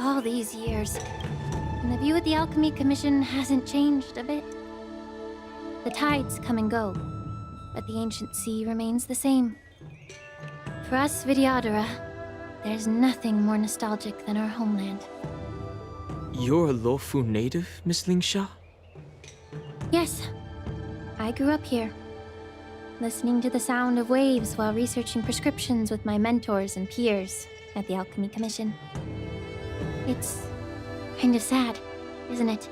All these years, and the view at the Alchemy Commission hasn't changed a bit. The tides come and go, but the ancient sea remains the same. For us Vidyadhara, there's nothing more nostalgic than our homeland. You're a Luofu native, Miss Lingsha? Yes, I grew up here, listening to the sound of waves while researching prescriptions with my mentors and peers at the Alchemy Commission. It's kind of sad, isn't it?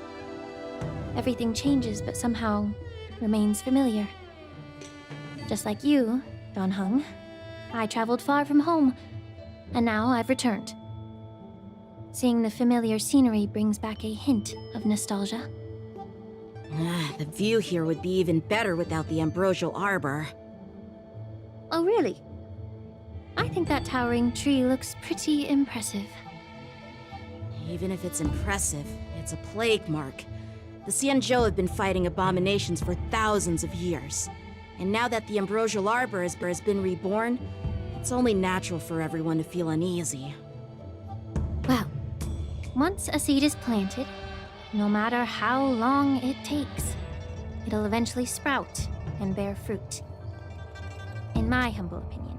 Everything changes but somehow remains familiar. Just like you, Don Hung, I traveled far from home, and now I've returned. Seeing the familiar scenery brings back a hint of nostalgia. The view here would be even better without the ambrosial arbor. Oh, really? I think that towering tree looks pretty impressive. Even if it's impressive, it's a plague mark. The Xianzhou have been fighting abominations for thousands of years. And now that the ambrosial arbor has been reborn, it's only natural for everyone to feel uneasy. Well, once a seed is planted, no matter how long it takes, it'll eventually sprout and bear fruit. In my humble opinion,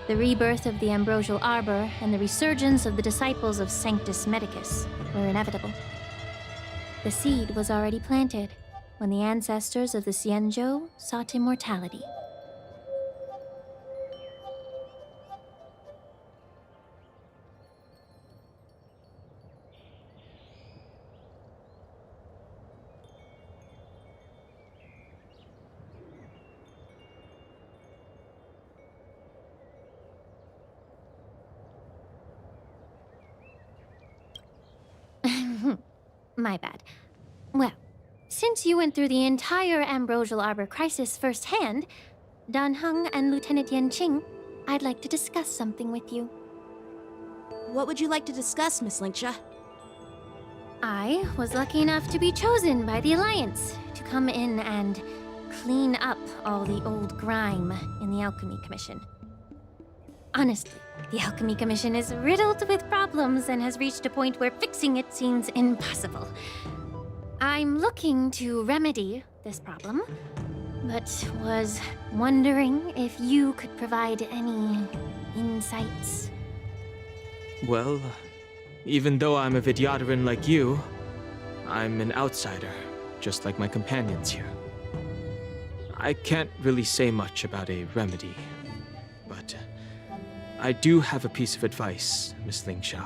the rebirth of the ambrosial arbor and the resurgence of the disciples of Sanctus Medicus were inevitable. The seed was already planted when the ancestors of the Xianzhou sought immortality. My bad. Well, since you went through the entire Ambrosial Arbor crisis firsthand, Dan Heng and Lieutenant Yanqing, I'd like to discuss something with you. What would you like to discuss, Miss Lingsha? I was lucky enough to be chosen by the Alliance to come in and clean up all the old grime in the Alchemy Commission. Honestly, the Alchemy Commission is riddled with problems and has reached a point where fixing it seems impossible. I'm looking to remedy this problem, but was wondering if you could provide any insights. Well, even though I'm a Vidyadharan like you, I'm an outsider, just like my companions here. I can't really say much about a remedy, but I do have a piece of advice, Miss Lingsha.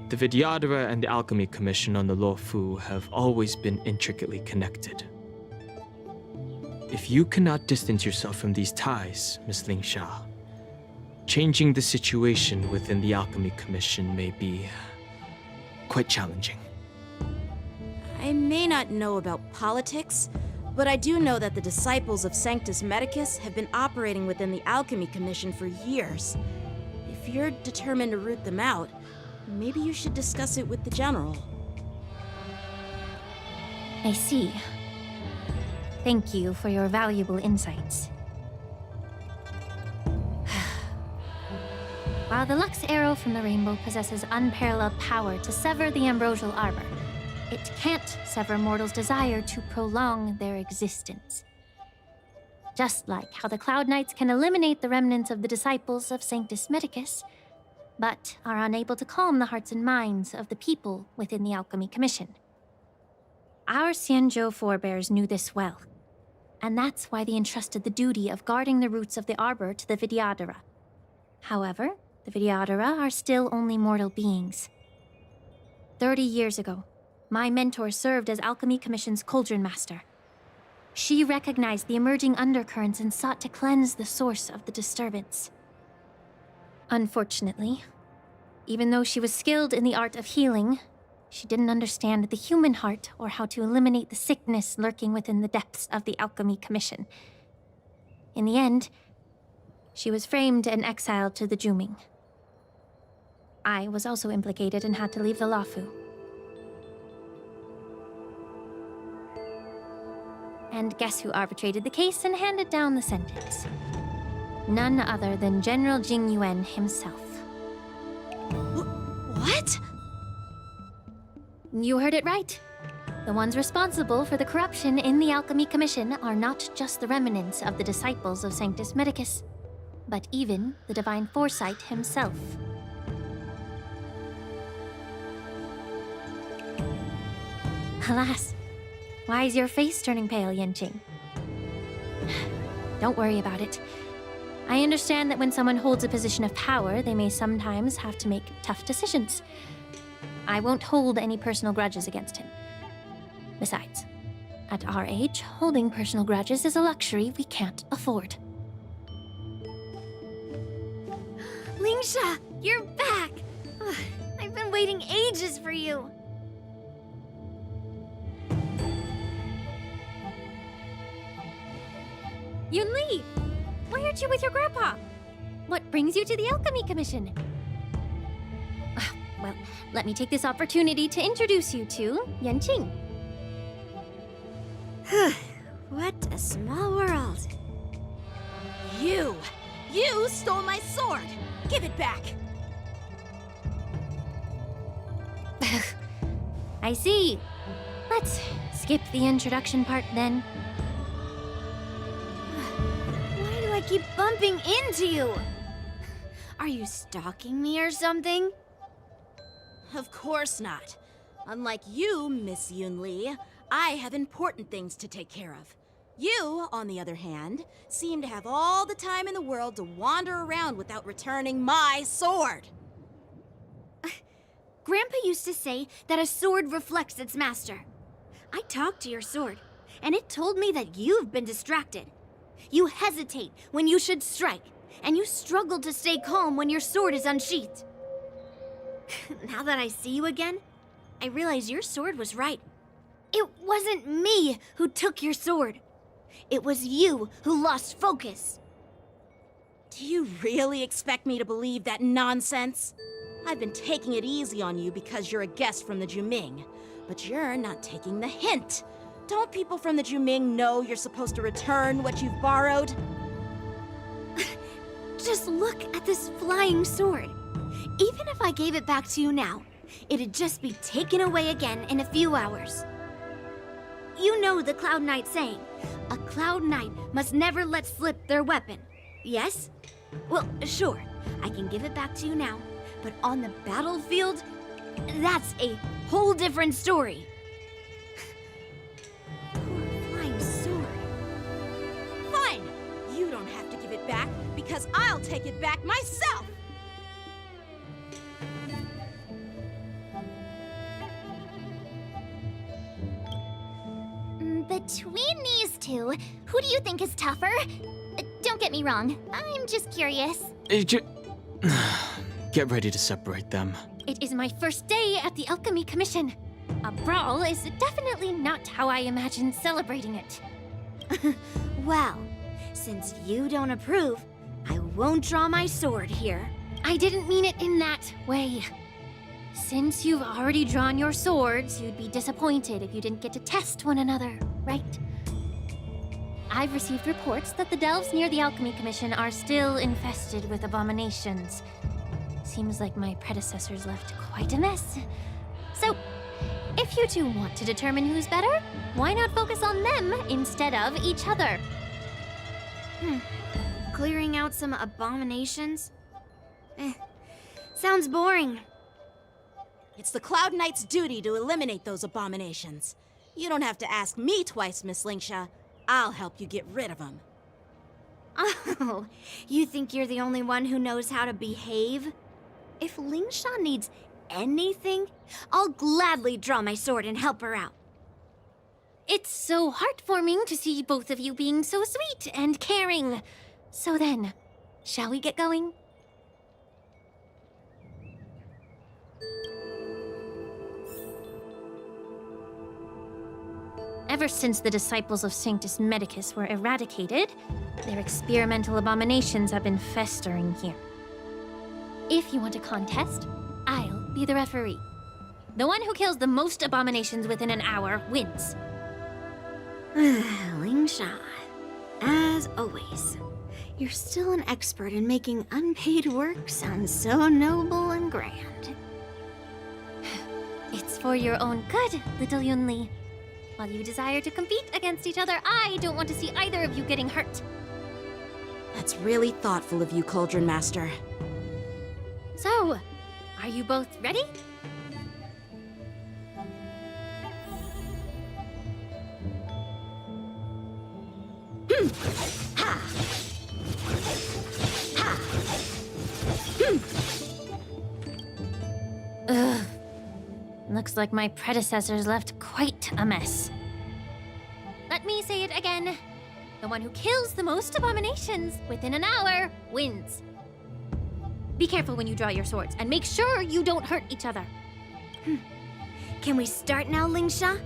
The Vidyadhara and the Alchemy Commission on the Luofu have always been intricately connected. If you cannot distance yourself from these ties, Miss Lingsha, changing the situation within the Alchemy Commission may be quite challenging. I may not know about politics, but I do know that the disciples of Sanctus Medicus have been operating within the Alchemy Commission for years. If you're determined to root them out, maybe you should discuss it with the General. I see. Thank you for your valuable insights. While the Lux Arrow from the Rainbow possesses unparalleled power to sever the Ambrosial Arbor, it can't sever mortals' desire to prolong their existence. Just like how the Cloud Knights can eliminate the remnants of the disciples of Sanctus Medicus, but are unable to calm the hearts and minds of the people within the Alchemy Commission. Our Xianzhou forebears knew this well, and that's why they entrusted the duty of guarding the roots of the Arbor to the Vidyadhara. However, the Vidyadhara are still only mortal beings. 30 years ago, my mentor served as Alchemy Commission's Cauldron Master. She recognized the emerging undercurrents and sought to cleanse the source of the disturbance. Unfortunately, even though she was skilled in the art of healing, she didn't understand the human heart or how to eliminate the sickness lurking within the depths of the Alchemy Commission. In the end, she was framed and exiled to the Juming. I was also implicated and had to leave the Luofu. And guess who arbitrated the case and handed down the sentence? None other than General Jing Yuan himself. What? You heard it right. The ones responsible for the corruption in the Alchemy Commission are not just the remnants of the disciples of Sanctus Medicus, but even the Divine Foresight himself. Alas, why is your face turning pale, Yanqing? Don't worry about it. I understand that when someone holds a position of power, they may sometimes have to make tough decisions. I won't hold any personal grudges against him. Besides, at our age, holding personal grudges is a luxury we can't afford. Lingsha, you're back! Ugh, I've been waiting ages for you. Yunli! Why aren't you with your grandpa? What brings you to the Alchemy Commission? Well, let me take this opportunity to introduce you to Yanqing. What a small world. You! You stole my sword! Give it back! I see. Let's skip the introduction part then. Why do I keep bumping into you? Are you stalking me or something? Of course not. Unlike you, Miss Yunli, I have important things to take care of. You, on the other hand, seem to have all the time in the world to wander around without returning my sword. Grandpa used to say that a sword reflects its master. I talked to your sword, and it told me that you've been distracted. You hesitate when you should strike, and you struggle to stay calm when your sword is unsheathed. Now that I see you again, I realize your sword was right. It wasn't me who took your sword. It was you who lost focus. Do you really expect me to believe that nonsense? I've been taking it easy on you because you're a guest from the Juming, but you're not taking the hint. Don't people from the Juming know you're supposed to return what you've borrowed? Just look at this flying sword. Even if I gave it back to you now, it'd just be taken away again in a few hours. You know the Cloud Knight saying, a Cloud Knight must never let slip their weapon. Yes? Well, sure, I can give it back to you now, but on the battlefield, that's a whole different story. Poor flying sword. Fine! You don't have to give it back because I'll take it back myself! Between these two, who do you think is tougher? Don't get me wrong, I'm just curious. Get ready to separate them. It is my first day at the Alchemy Commission. A brawl is definitely not how I imagined celebrating it. Well, since you don't approve, I won't draw my sword here. I didn't mean it in that way. Since you've already drawn your swords, you'd be disappointed if you didn't get to test one another, right? I've received reports that the delves near the Alchemy Commission are still infested with abominations. Seems like my predecessors left quite a mess. So, if you two want to determine who's better, why not focus on them instead of each other? Clearing out some abominations? Sounds boring. It's the Cloud Knight's duty to eliminate those abominations. You don't have to ask me twice, Miss Lingsha. I'll help you get rid of them. Oh, you think you're the only one who knows how to behave? If Lingsha needs anything, I'll gladly draw my sword and help her out. It's so heartwarming to see both of you being so sweet and caring. So then, shall we get going? Ever since the disciples of Sanctus Medicus were eradicated, their experimental abominations have been festering here. If you want a contest, I'll be the referee. The one who kills the most abominations within an hour wins. Lingsha, as always, you're still an expert in making unpaid work sound so noble and grand. It's for your own good, little Yunli. While you desire to compete against each other, I don't want to see either of you getting hurt. That's really thoughtful of you, Cauldron Master. So, are you both ready? Ugh. Looks like my predecessors left quite a mess. Let me say it again. The one who kills the most abominations within an hour wins. Be careful when you draw your swords, and make sure you don't hurt each other. Can we start now, Lingsha?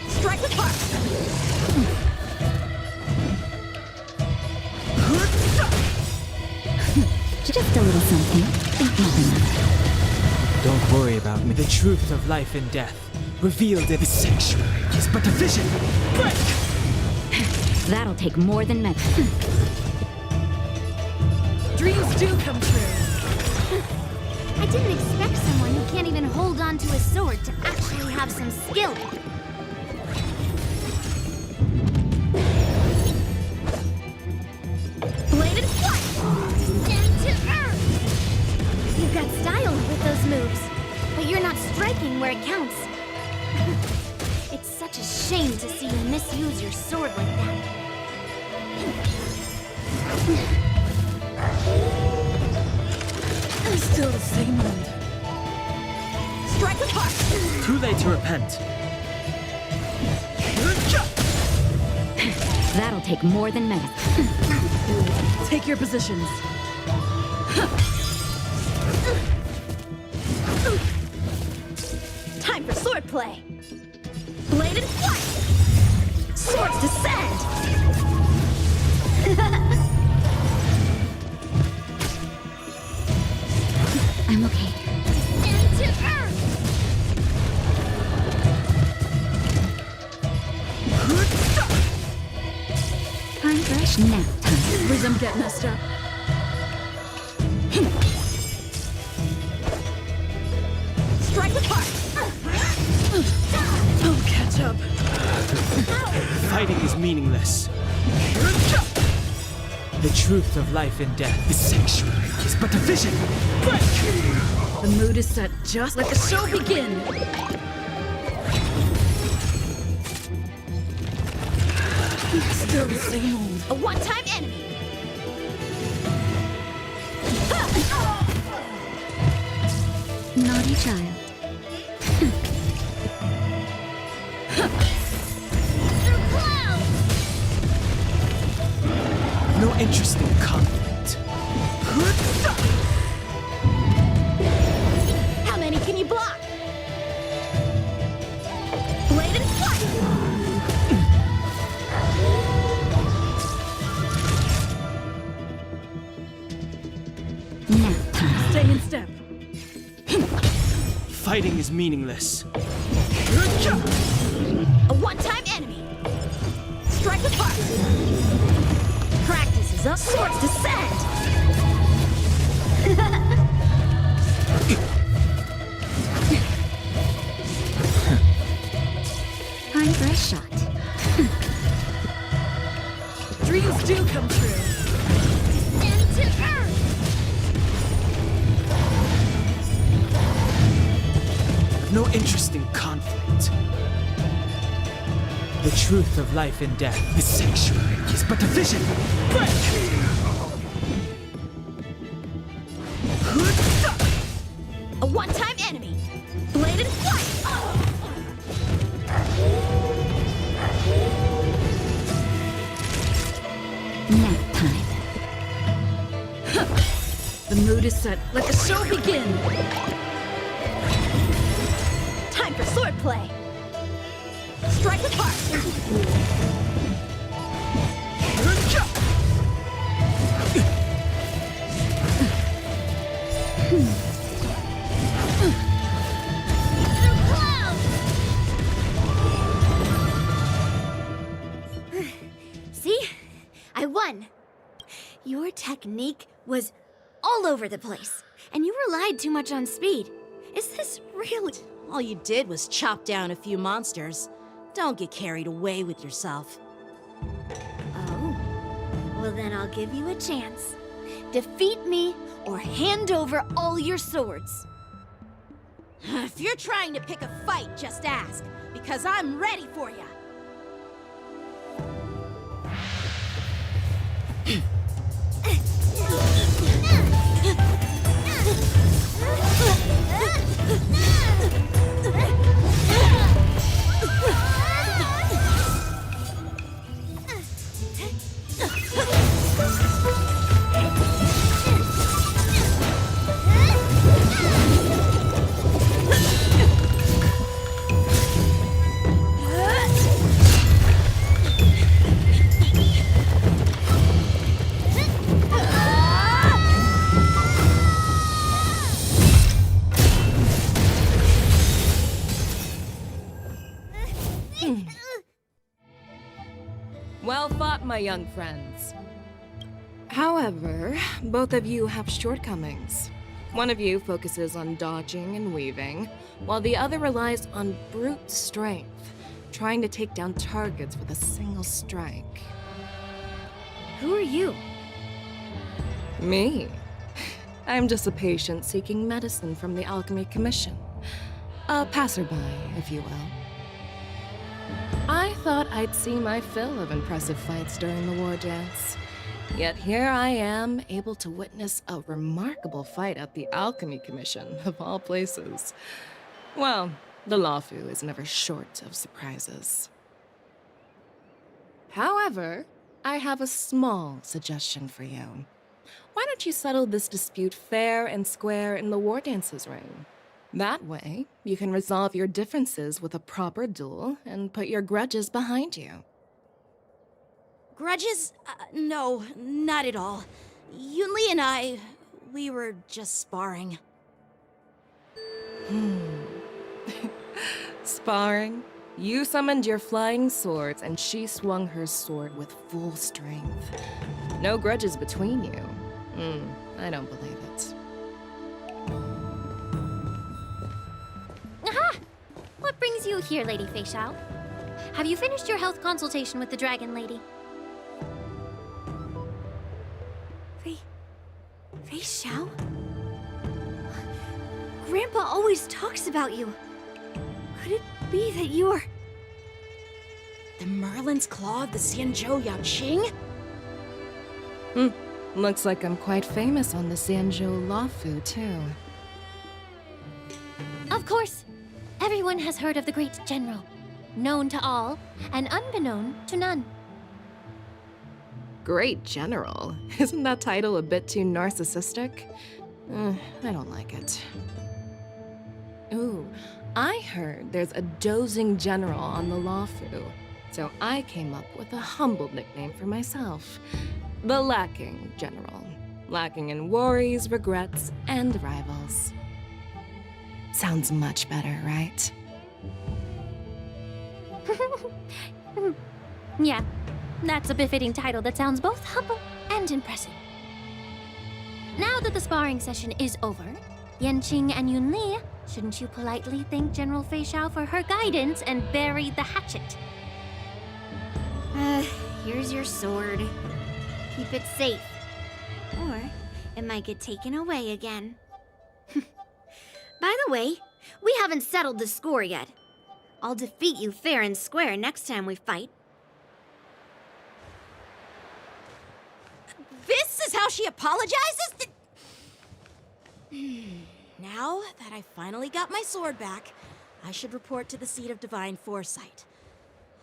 Strike with heart! Just a little something. Think nothing of it. Don't worry about me. The truth of life and death, revealed in the sanctuary, is but a vision. Break! That'll take more than medicine. Dreams do come true. I didn't expect someone who can't even hold on to a sword to actually have some skill. Bladed flight! Stand to earth! You've got style with those moves, but you're not striking where it counts. It's such a shame to see you misuse your sword like that. Still the same old. Strike with heart! Too late to repent. That'll take more than medicine. Take your positions. Time for swordplay. Bladed flight! Swords descend! I'm okay. Stand to earth! Time for a nap time. Rhythm get messed up. Strike with heart! Don't catch up. Fighting is meaningless. The truth of life and death, the sanctuary, is but a vision. Break! The mood is set. Just let the show begin. Still the same old. A one-time enemy. Naughty child. No interest in conflict. How many can you block? Bladed flight! Nap time. Stay in step. Fighting is meaningless. A one-time enemy. Strike with heart. Practice is up. Swords descend. Time for a shot. Dreams do come true. Stand to earth! No interest in conflict. The truth of life and death, the sanctuary, is but a vision. Break! A one-time enemy. Bladed flight! Nap time. The mood is set. Let the show begin. Time for swordplay. Strike with heart. See? I won. You're technique was all over the place, and you relied too much on speed. Is this really... All you did was chop down a few monsters. Don't get carried away with yourself. Oh. Well, then I'll give you a chance. Defeat me, or hand over all your swords. If you're trying to pick a fight, just ask, because I'm ready for you. Well fought, my young friends. However, both of you have shortcomings. One of you focuses on dodging and weaving, while the other relies on brute strength, trying to take down targets with a single strike. Who are you? Me? I'm just a patient seeking medicine from the Alchemy Commission. A passerby, if you will. I thought I'd see my fill of impressive fights during the war dance. Yet here I am, able to witness a remarkable fight at the Alchemy Commission, of all places. Well, the Lawfu is never short of surprises. However, I have a small suggestion for you. Why don't you settle this dispute fair and square in the war dances ring? That way, you can resolve your differences with a proper duel and put your grudges behind you. Grudges? No, not at all. Yunli and we were just sparring. Sparring? You summoned your flying swords and she swung her sword with full strength. No grudges between you. I don't believe it. Aha! What brings you here, Lady Fei Xiao? Have you finished your health consultation with the Dragon Lady? Fei Xiao? Grandpa always talks about you. Could it be that you are... The Merlin's Claw of the Xianzhou Yaoqing? Looks like I'm quite famous on the Sanzhou Lawfu, too. Of course! Everyone has heard of the great general. Known to all, and unbeknown to none. Great General? Isn't that title a bit too narcissistic? I don't like it. Ooh, I heard there's a dozing general on the Lawfu, so I came up with a humble nickname for myself. The Lacking General. Lacking in worries, regrets, and rivals. Sounds much better, right? Yeah, that's a befitting title that sounds both humble and impressive. Now that the sparring session is over, Yanqing and Yunli, shouldn't you politely thank General Fei Xiao for her guidance and bury the hatchet? Here's your sword. Keep it safe. Or it might get taken away again. By the way, we haven't settled the score yet. I'll defeat you fair and square next time we fight. This is how she apologizes? Now that I finally got my sword back, I should report to the seat of divine foresight.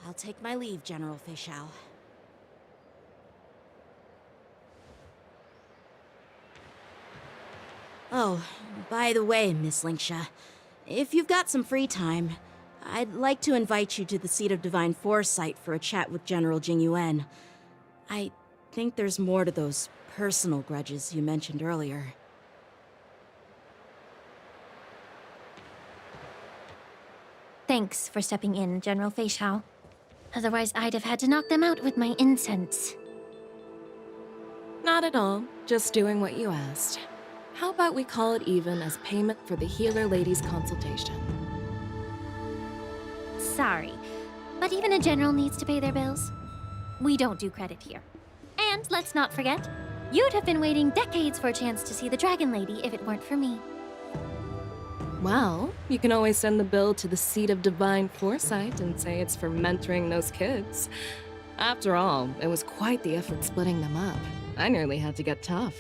I'll take my leave, General Fei Xiao. Oh, by the way, Miss Linksha, if you've got some free time, I'd like to invite you to the seat of divine foresight for a chat with General Jingyuan. I think there's more to those personal grudges you mentioned earlier. Thanks for stepping in, General Fei Xiao. Otherwise, I'd have had to knock them out with my incense. Not Not at all. Just doing what you asked. How about we call it even as payment for the healer lady's consultation? Sorry, but even a general needs to pay their bills. We don't do credit here. And let's not forget, you'd have been waiting decades for a chance to see the Dragon Lady if it weren't for me. Well, you can always send the bill to the Seat of Divine Foresight and say it's for mentoring those kids. After all, it was quite the effort splitting them up. I nearly had to get tough.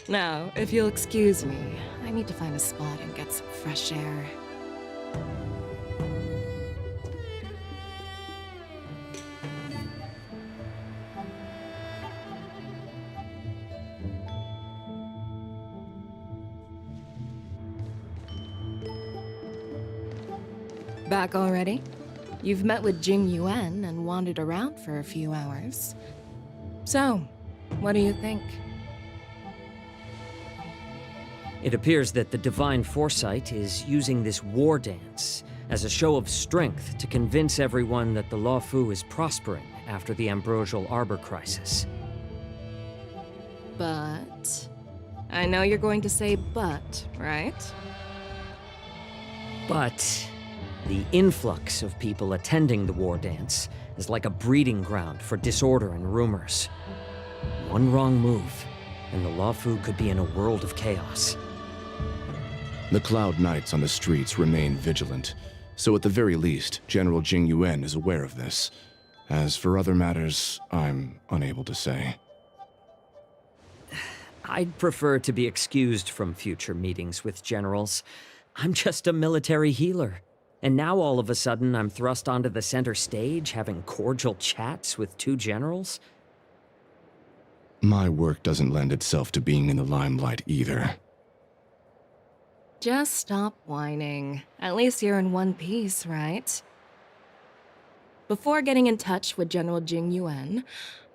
Now, if you'll excuse me, I need to find a spot and get some fresh air. Back already? You've met with Jing Yuan and wandered around for a few hours. So, what do you think? It appears that the Divine Foresight is using this war dance as a show of strength to convince everyone that the Luofu is prospering after the Ambrosial Arbor crisis. But... I know you're going to say but, right? But the influx of people attending the war dance is like a breeding ground for disorder and rumors. One wrong move, and the Luofu could be in a world of chaos. The Cloud Knights on the streets remain vigilant, so at the very least, General Jing Yuan is aware of this. As for other matters, I'm unable to say. I'd prefer to be excused from future meetings with generals. I'm just a military healer. And now all of a sudden I'm thrust onto the center stage having cordial chats with two generals? My work doesn't lend itself to being in the limelight either. Just stop whining. At least you're in one piece, right? Before getting in touch with General Jing Yuan,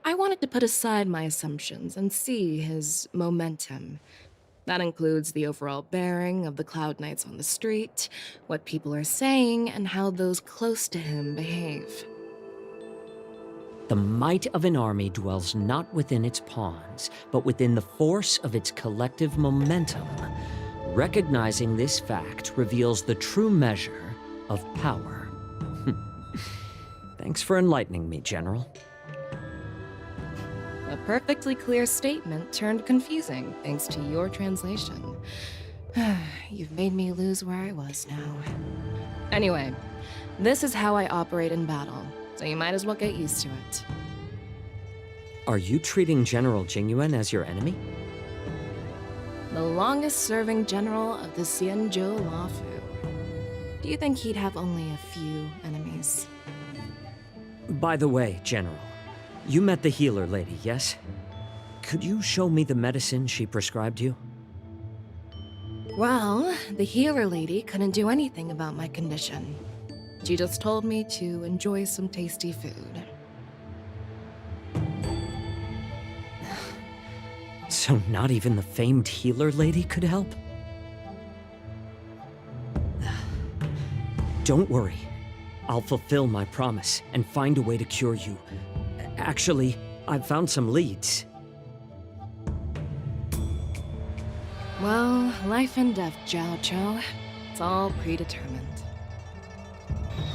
I wanted to put aside my assumptions and see his momentum. That includes the overall bearing of the Cloud Knights on the street, what people are saying, and how those close to him behave. The might of an army dwells not within its pawns, but within the force of its collective momentum. Recognizing this fact reveals the true measure of power. Thanks for enlightening me, General. A perfectly clear statement turned confusing thanks to your translation. You've made me lose where I was now. Anyway, this is how I operate in battle, so you might as well get used to it. Are you treating General Jing Yuan as your enemy? The longest-serving general of the Xianzhou Luofu. Do you think he'd have only a few enemies? By the way, General, you met the healer lady, yes? Could you show me the medicine she prescribed you? Well, the healer lady couldn't do anything about my condition. She just told me to enjoy some tasty food. So not even the famed healer lady could help? Don't worry. I'll fulfill my promise and find a way to cure you. Actually, I've found some leads. Well, life and death, Jiao Cho. It's all predetermined.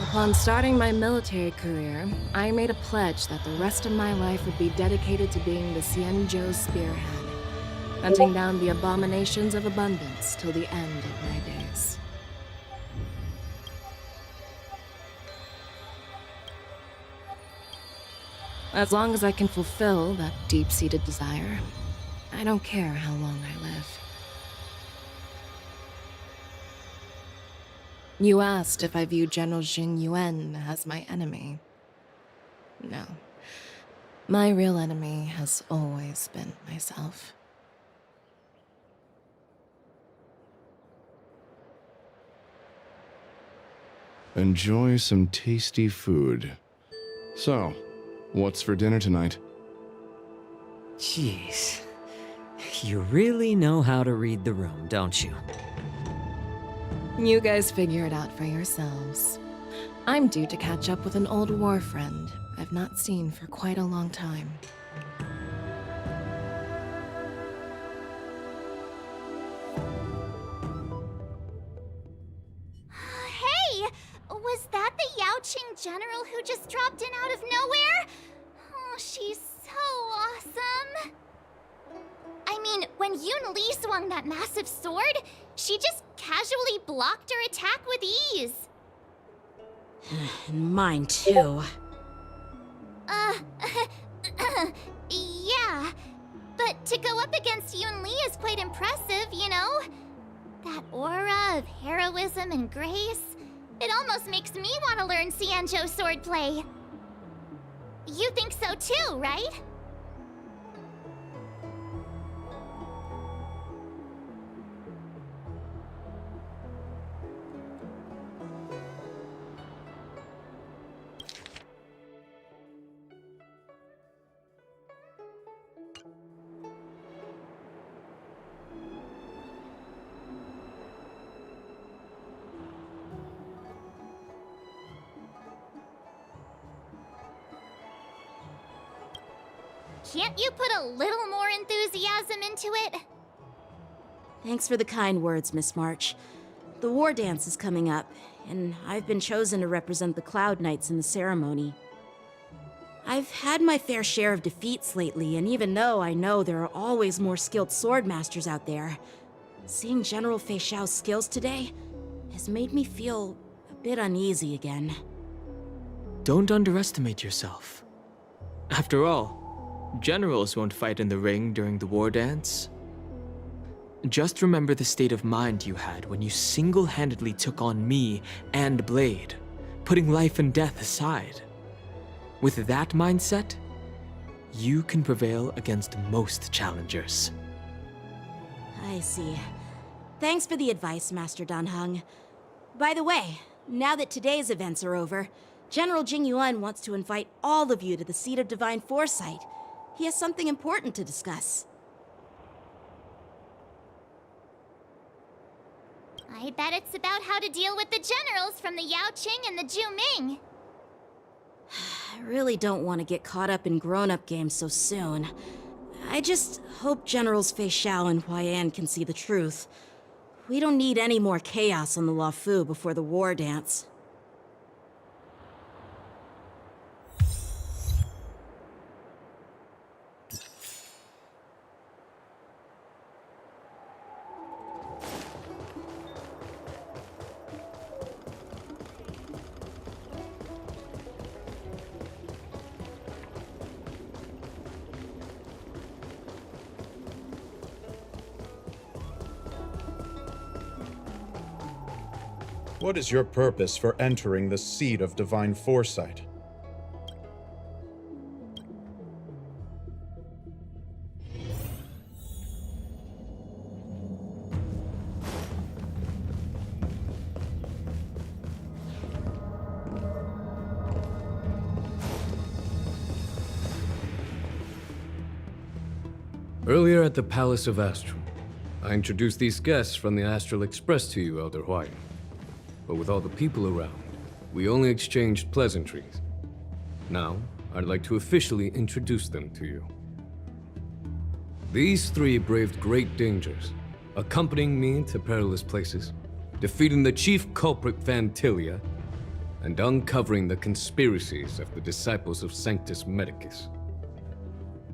Upon starting my military career, I made a pledge that the rest of my life would be dedicated to being the Xianzhou spearhead, hunting down the abominations of abundance till the end of my days. As long as I can fulfill that deep-seated desire, I don't care how long I live. You asked if I view General Jing Yuan as my enemy. No. My real enemy has always been myself. Enjoy some tasty food. So, what's for dinner tonight? Jeez. You really know how to read the room, don't you? You guys figure it out for yourselves. I'm due to catch up with an old war friend I've not seen for quite a long time. general who just dropped in out of nowhere? Oh, she's so awesome. I mean, when Yoon Lee swung that massive sword, she just casually blocked her attack with ease. And mine too. Yeah. But to go up against Yoon Lee is quite impressive, you know? That aura of heroism and grace, it almost makes me want to learn Xianzhou swordplay. You think so too, right? Can't you put a little more enthusiasm into it? Thanks for the kind words, Miss March. The war dance is coming up, and I've been chosen to represent the Cloud Knights in the ceremony. I've had my fair share of defeats lately, and even though I know there are always more skilled swordmasters out there, seeing General Fei Xiao's skills today has made me feel a bit uneasy again. Don't underestimate yourself. After all, generals won't fight in the ring during the war dance. Just remember the state of mind you had when you single-handedly took on me and Blade, putting life and death aside. With that mindset, you can prevail against most challengers. I see. Thanks for the advice, Master Danheng. By the way, now that today's events are over, General Jing Yuan wants to invite all of you to the Seat of Divine Foresight. He has something important to discuss. I bet it's about how to deal with the generals from the Yaoqing and the Zhuming. I really don't want to get caught up in grown-up games so soon. I just hope Generals Fei Xiao and Huaiyan can see the truth. We don't need any more chaos on the Luofu before the war dance. What is your purpose for entering the Seat of Divine Foresight? Earlier at the Palace of Astral, I introduced these guests from the Astral Express to you, Elder Huaiyan. But with all the people around, we only exchanged pleasantries. Now, I'd like to officially introduce them to you. These three braved great dangers, accompanying me to perilous places, defeating the chief culprit Vantilia, and uncovering the conspiracies of the disciples of Sanctus Medicus.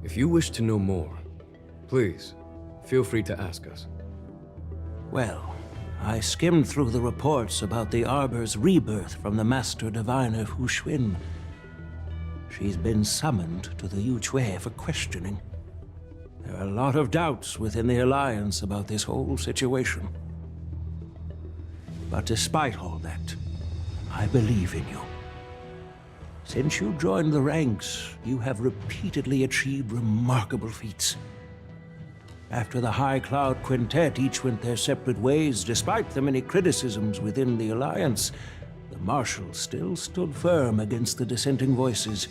If you wish to know more, please, feel free to ask us. Well, I skimmed through the reports about the Arbor's rebirth from the Master Diviner Hu Xuan. She's been summoned to the Yu Chui for questioning. There are a lot of doubts within the Alliance about this whole situation. But despite all that, I believe in you. Since you joined the ranks, you have repeatedly achieved remarkable feats. After the High Cloud Quintet each went their separate ways, despite the many criticisms within the Alliance, the Marshal still stood firm against the dissenting voices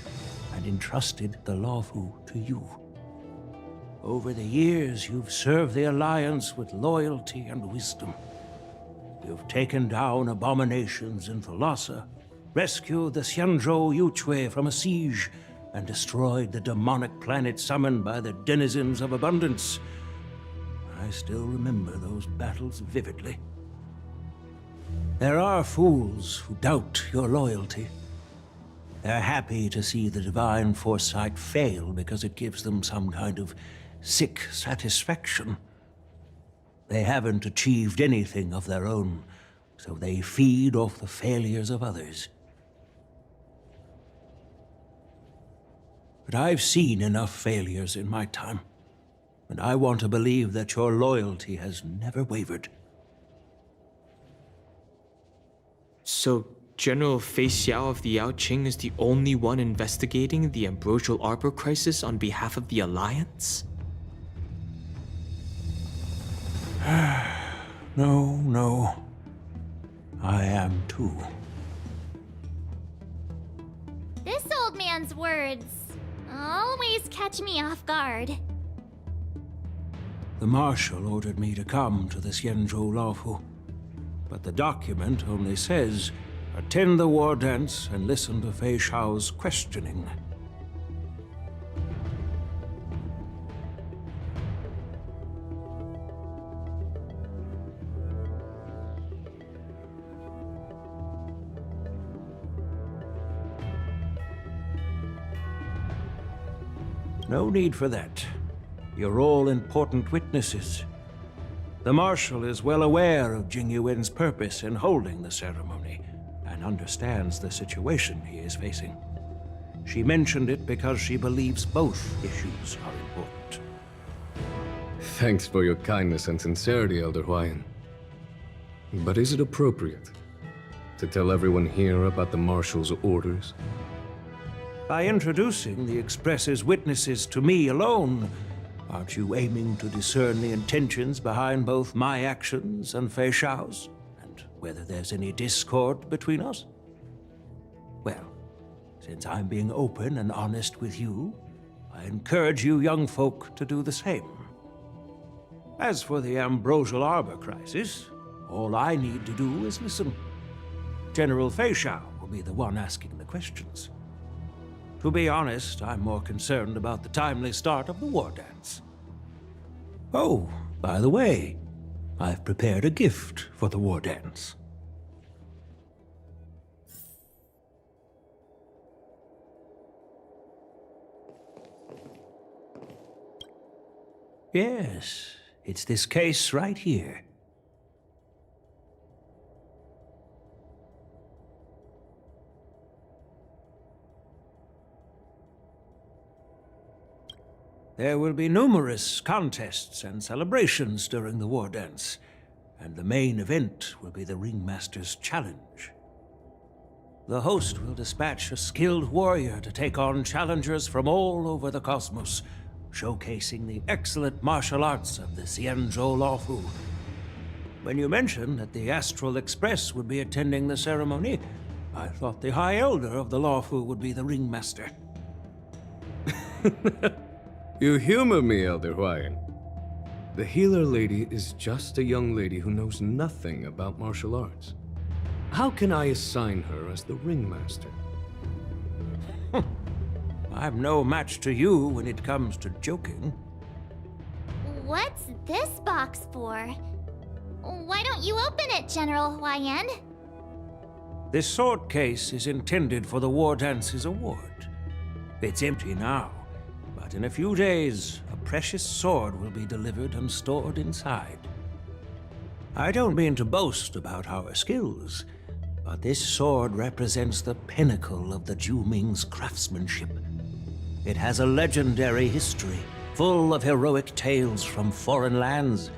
and entrusted the Luofu to you. Over the years, you've served the Alliance with loyalty and wisdom. You've taken down abominations in Thalassa, rescued the Xianzhou Yu Chui from a siege, and destroyed the demonic planet summoned by the denizens of abundance. I still remember those battles vividly. There are fools who doubt your loyalty, They're happy to see the divine foresight fail because it gives them some kind of sick satisfaction. They haven't achieved anything of their own, so they feed off the failures of others. But I've seen enough failures in my time, and I want to believe that your loyalty has never wavered. So, General Fei Xiao of the Yaoqing is the only one investigating the Ambrosial Arbor crisis on behalf of the Alliance? No. I am too. This old man's words always catch me off guard. The Marshal ordered me to come to the Xianzhou Laofu, but the document only says, attend the war dance and listen to Fei Xiao's questioning. No need for that. You're all important witnesses. The Marshal is well aware of Jing Yuan's purpose in holding the ceremony, and understands the situation he is facing. She mentioned it because she believes both issues are important. Thanks for your kindness and sincerity, Elder Huayan. But is it appropriate to tell everyone here about the Marshal's orders? By introducing the Express's witnesses to me alone, aren't you aiming to discern the intentions behind both my actions and Fei Xiao's? And whether there's any discord between us? Well, since I'm being open and honest with you, I encourage you young folk to do the same. As for the Ambrosial Arbor crisis, all I need to do is listen. General Fei Xiao will be the one asking the questions. To be honest, I'm more concerned about the timely start of the war dance. Oh, by the way, I've prepared a gift for the war dance. Yes, it's this case right here. There will be numerous contests and celebrations during the war dance, and the main event will be the Ringmaster's Challenge. The host will dispatch a skilled warrior to take on challengers from all over the cosmos, showcasing the excellent martial arts of the Xianzhou Laofu. When you mentioned that the Astral Express would be attending the ceremony, I thought the High Elder of the Laofu would be the Ringmaster. You humor me, Elder Huayan. The healer lady is just a young lady who knows nothing about martial arts. How can I assign her as the ringmaster? I'm no match to you when it comes to joking. What's this box for? Why don't you open it, General Huayan? This sword case is intended for the War Dance's award. It's empty now, but in a few days, a precious sword will be delivered and stored inside. I don't mean to boast about our skills, but this sword represents the pinnacle of the Zhu-Ming's craftsmanship. It has a legendary history, full of heroic tales from foreign lands,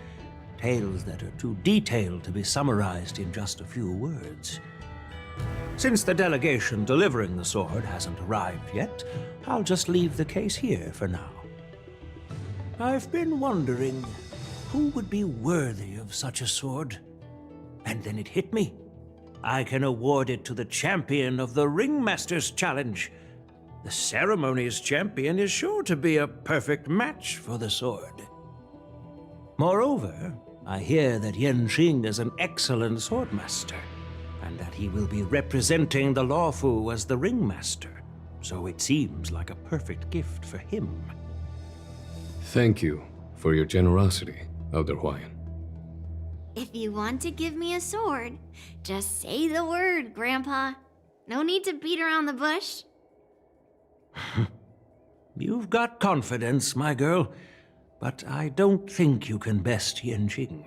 tales that are too detailed to be summarized in just a few words. Since the delegation delivering the sword hasn't arrived yet, I'll just leave the case here for now. I've been wondering who would be worthy of such a sword. And then it hit me. I can award it to the champion of the Ringmaster's Challenge. The ceremony's champion is sure to be a perfect match for the sword. Moreover, I hear that Yan Xing is an excellent swordmaster, and that he will be representing the Laofu as the Ringmaster, so it seems like a perfect gift for him. Thank you for your generosity, Elder Huayan. If you want to give me a sword, just say the word, Grandpa. No need to beat around the bush. You've got confidence, my girl, but I don't think you can best Yanjing.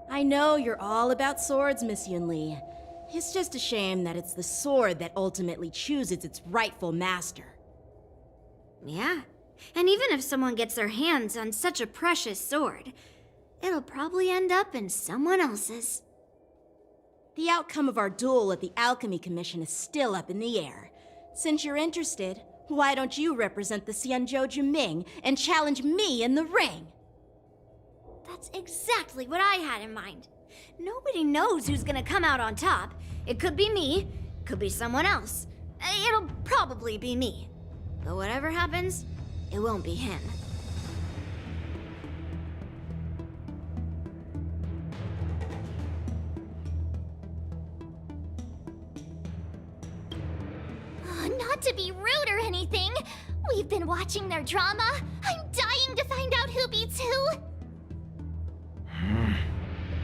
I know you're all about swords, Miss Yunli. It's just a shame that it's the sword that ultimately chooses its rightful master. Yeah, and even if someone gets their hands on such a precious sword, it'll probably end up in someone else's. The outcome of our duel at the Alchemy Commission is still up in the air. Since you're interested, why don't you represent the Xianzhou Juming and challenge me in the ring? That's exactly what I had in mind. Nobody knows who's gonna come out on top. It could be me, could be someone else. It'll probably be me. But whatever happens, it won't be him. Not to be rude or anything, we've been watching their drama. I'm dying to find out who beats who.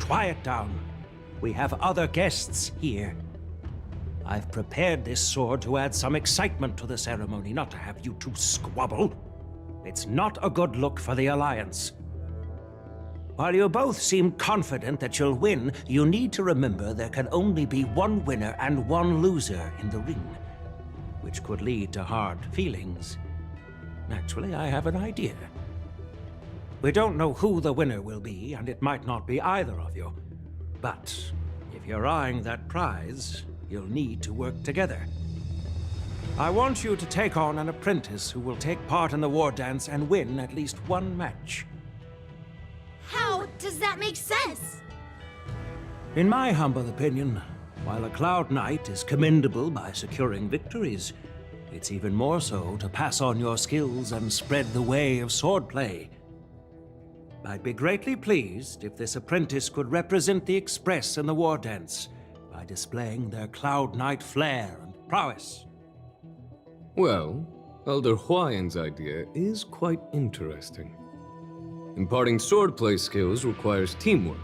Quiet down. We have other guests here. I've prepared this sword to add some excitement to the ceremony, not to have you two squabble. It's not a good look for the Alliance. While you both seem confident that you'll win, you need to remember there can only be one winner and one loser in the ring, which could lead to hard feelings. Naturally, I have an idea. We don't know who the winner will be, and it might not be either of you. But if you're eyeing that prize, you'll need to work together. I want you to take on an apprentice who will take part in the war dance and win at least one match. How does that make sense? In my humble opinion, while a Cloud Knight is commendable by securing victories, it's even more so to pass on your skills and spread the way of swordplay. I'd be greatly pleased if this apprentice could represent the Express in the war dance by displaying their Cloud Knight flair and prowess. Well, Elder Huayan's idea is quite interesting. Imparting swordplay skills requires teamwork,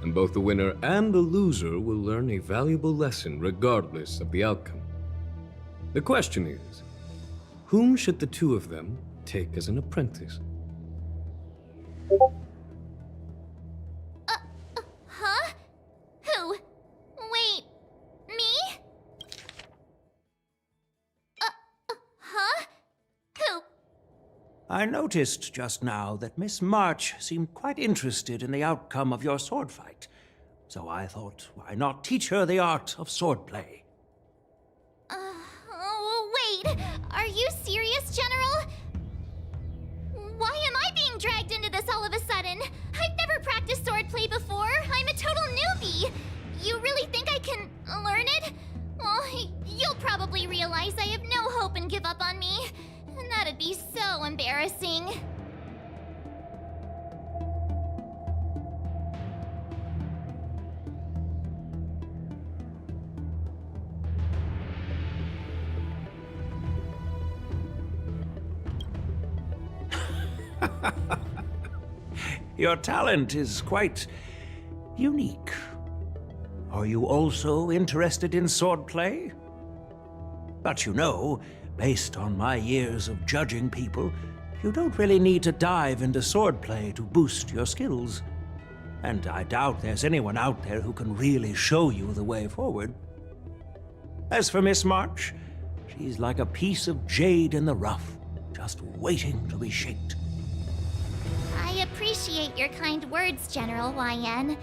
and both the winner and the loser will learn a valuable lesson regardless of the outcome. The question is, whom should the two of them take as an apprentice? Huh? Who? Wait, me? Huh? Who? I noticed just now that Miss March seemed quite interested in the outcome of your sword fight, so I thought, why not teach her the art of swordplay? Wait, are you serious, General? Why am I being dragged into this all of a sudden? I've never practiced swordplay before. I'm a total newbie. You really think I can learn it? Well, you'll probably realize I have no hope and give up on me. And that'd be so embarrassing. Your talent is quite unique. Are you also interested in swordplay? But you know, based on my years of judging people, you don't really need to dive into swordplay to boost your skills. And I doubt there's anyone out there who can really show you the way forward. As for Miss March, she's like a piece of jade in the rough, just waiting to be shaped. I appreciate your kind words, General YN.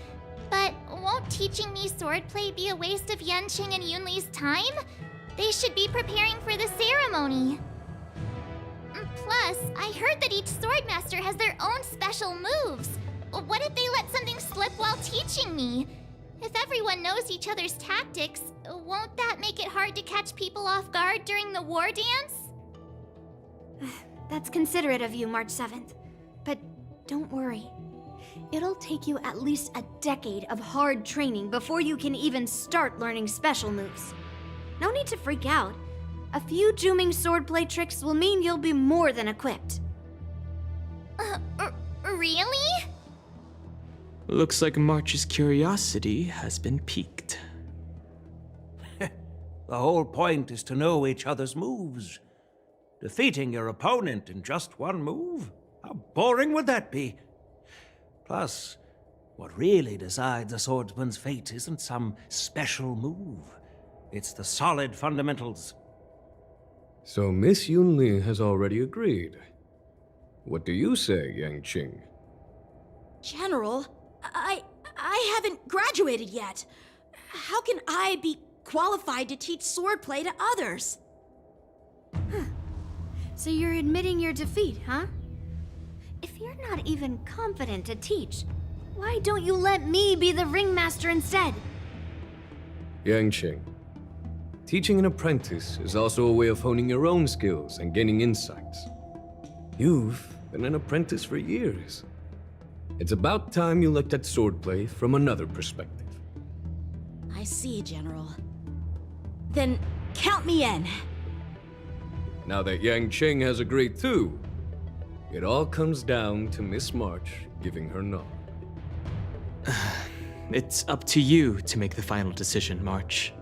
But won't teaching me swordplay be a waste of Yanqing and Yunli's time? They should be preparing for the ceremony. Plus, I heard that each swordmaster has their own special moves. What if they let something slip while teaching me? If everyone knows each other's tactics, won't that make it hard to catch people off guard during the war dance? That's considerate of you, March 7th. But don't worry. It'll take you at least a decade of hard training before you can even start learning special moves. No need to freak out. A few Juming swordplay tricks will mean you'll be more than equipped. Really? Looks like March's curiosity has been piqued. The whole point is to know each other's moves. Defeating your opponent in just one move? How boring would that be? Plus, what really decides a swordsman's fate isn't some special move. It's the solid fundamentals. So Miss Yunli has already agreed. What do you say, Yang Qing? General, I haven't graduated yet. How can I be qualified to teach swordplay to others? So you're admitting your defeat, huh? If you're not even competent to teach, why don't you let me be the ringmaster instead? Yang Qing, teaching an apprentice is also a way of honing your own skills and gaining insights. You've been an apprentice for years. It's about time you looked at swordplay from another perspective. I see, General. Then count me in. Now that Yang Qing has agreed too, it all comes down to Miss March giving her nod. It's up to you to make the final decision, March.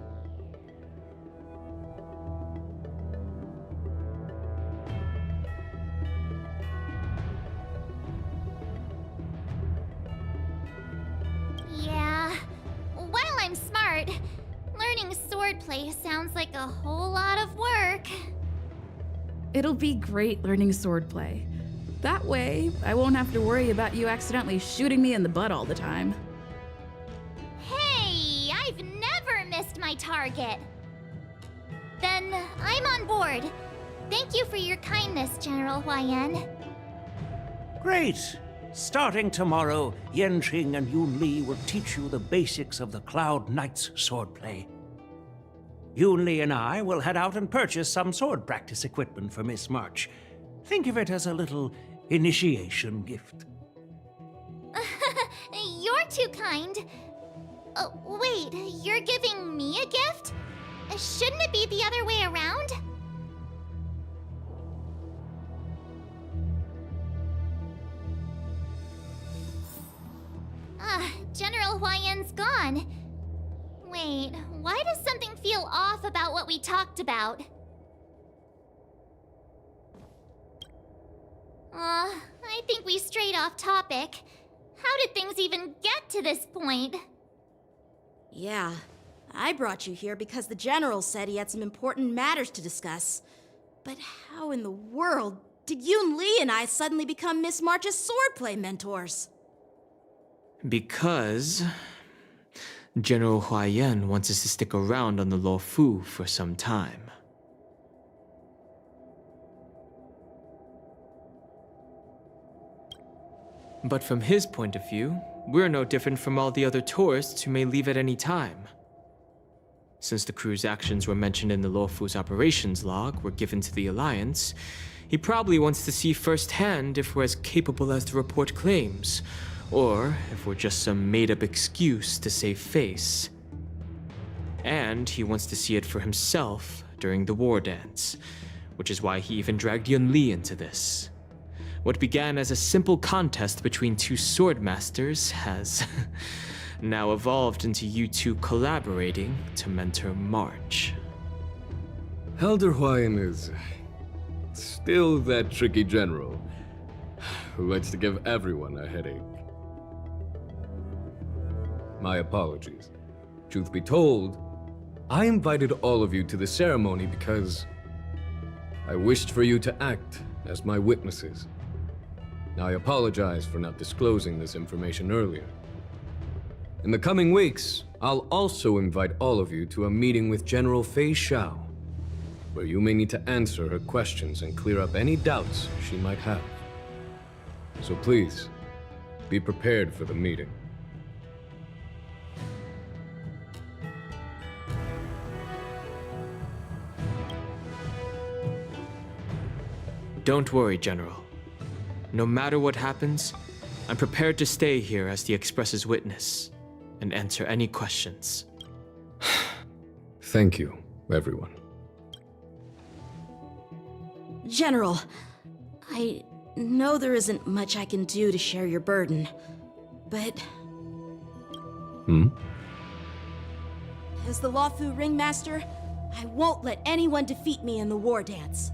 Yeah. While I'm smart, learning swordplay sounds like a whole lot of work. It'll be great learning swordplay. That way, I won't have to worry about you accidentally shooting me in the butt all the time. Hey, I've never missed my target. Then I'm on board. Thank you for your kindness, General Huayan. Great! Starting tomorrow, Yanqing and Yunli will teach you the basics of the Cloud Knight's swordplay. Yunli and I will head out and purchase some sword practice equipment for Miss March. Think of it as a little initiation gift. You're too kind. Wait, you're giving me a gift? Shouldn't it be the other way around? General Huayan's gone. Wait, why does something feel off about what we talked about? I think we strayed off topic. How did things even get to this point? Yeah, I brought you here because the General said he had some important matters to discuss. But how in the world did Yun Li and I suddenly become Miss March's swordplay mentors? Because General Huayan wants us to stick around on the Lo Fu for some time. But from his point of view, we're no different from all the other tourists who may leave at any time. Since the crew's actions were mentioned in the Lo Fu's operations log were given to the Alliance, he probably wants to see firsthand if we're as capable as the report claims, or if we're just some made-up excuse to save face. And he wants to see it for himself during the war dance, which is why he even dragged Yun Li into this. What began as a simple contest between two sword masters has now evolved into you two collaborating to mentor March. Elder Huayan is still that tricky general who likes to give everyone a headache. My apologies. Truth be told, I invited all of you to the ceremony because I wished for you to act as my witnesses. Now, I apologize for not disclosing this information earlier. In the coming weeks, I'll also invite all of you to a meeting with General Fei Xiao, where you may need to answer her questions and clear up any doubts she might have. So please, be prepared for the meeting. Don't worry, General. No matter what happens, I'm prepared to stay here as the Express's witness and answer any questions. Thank you, everyone. General, I know there isn't much I can do to share your burden, but... As the Lo Fu Ringmaster, I won't let anyone defeat me in the war dance.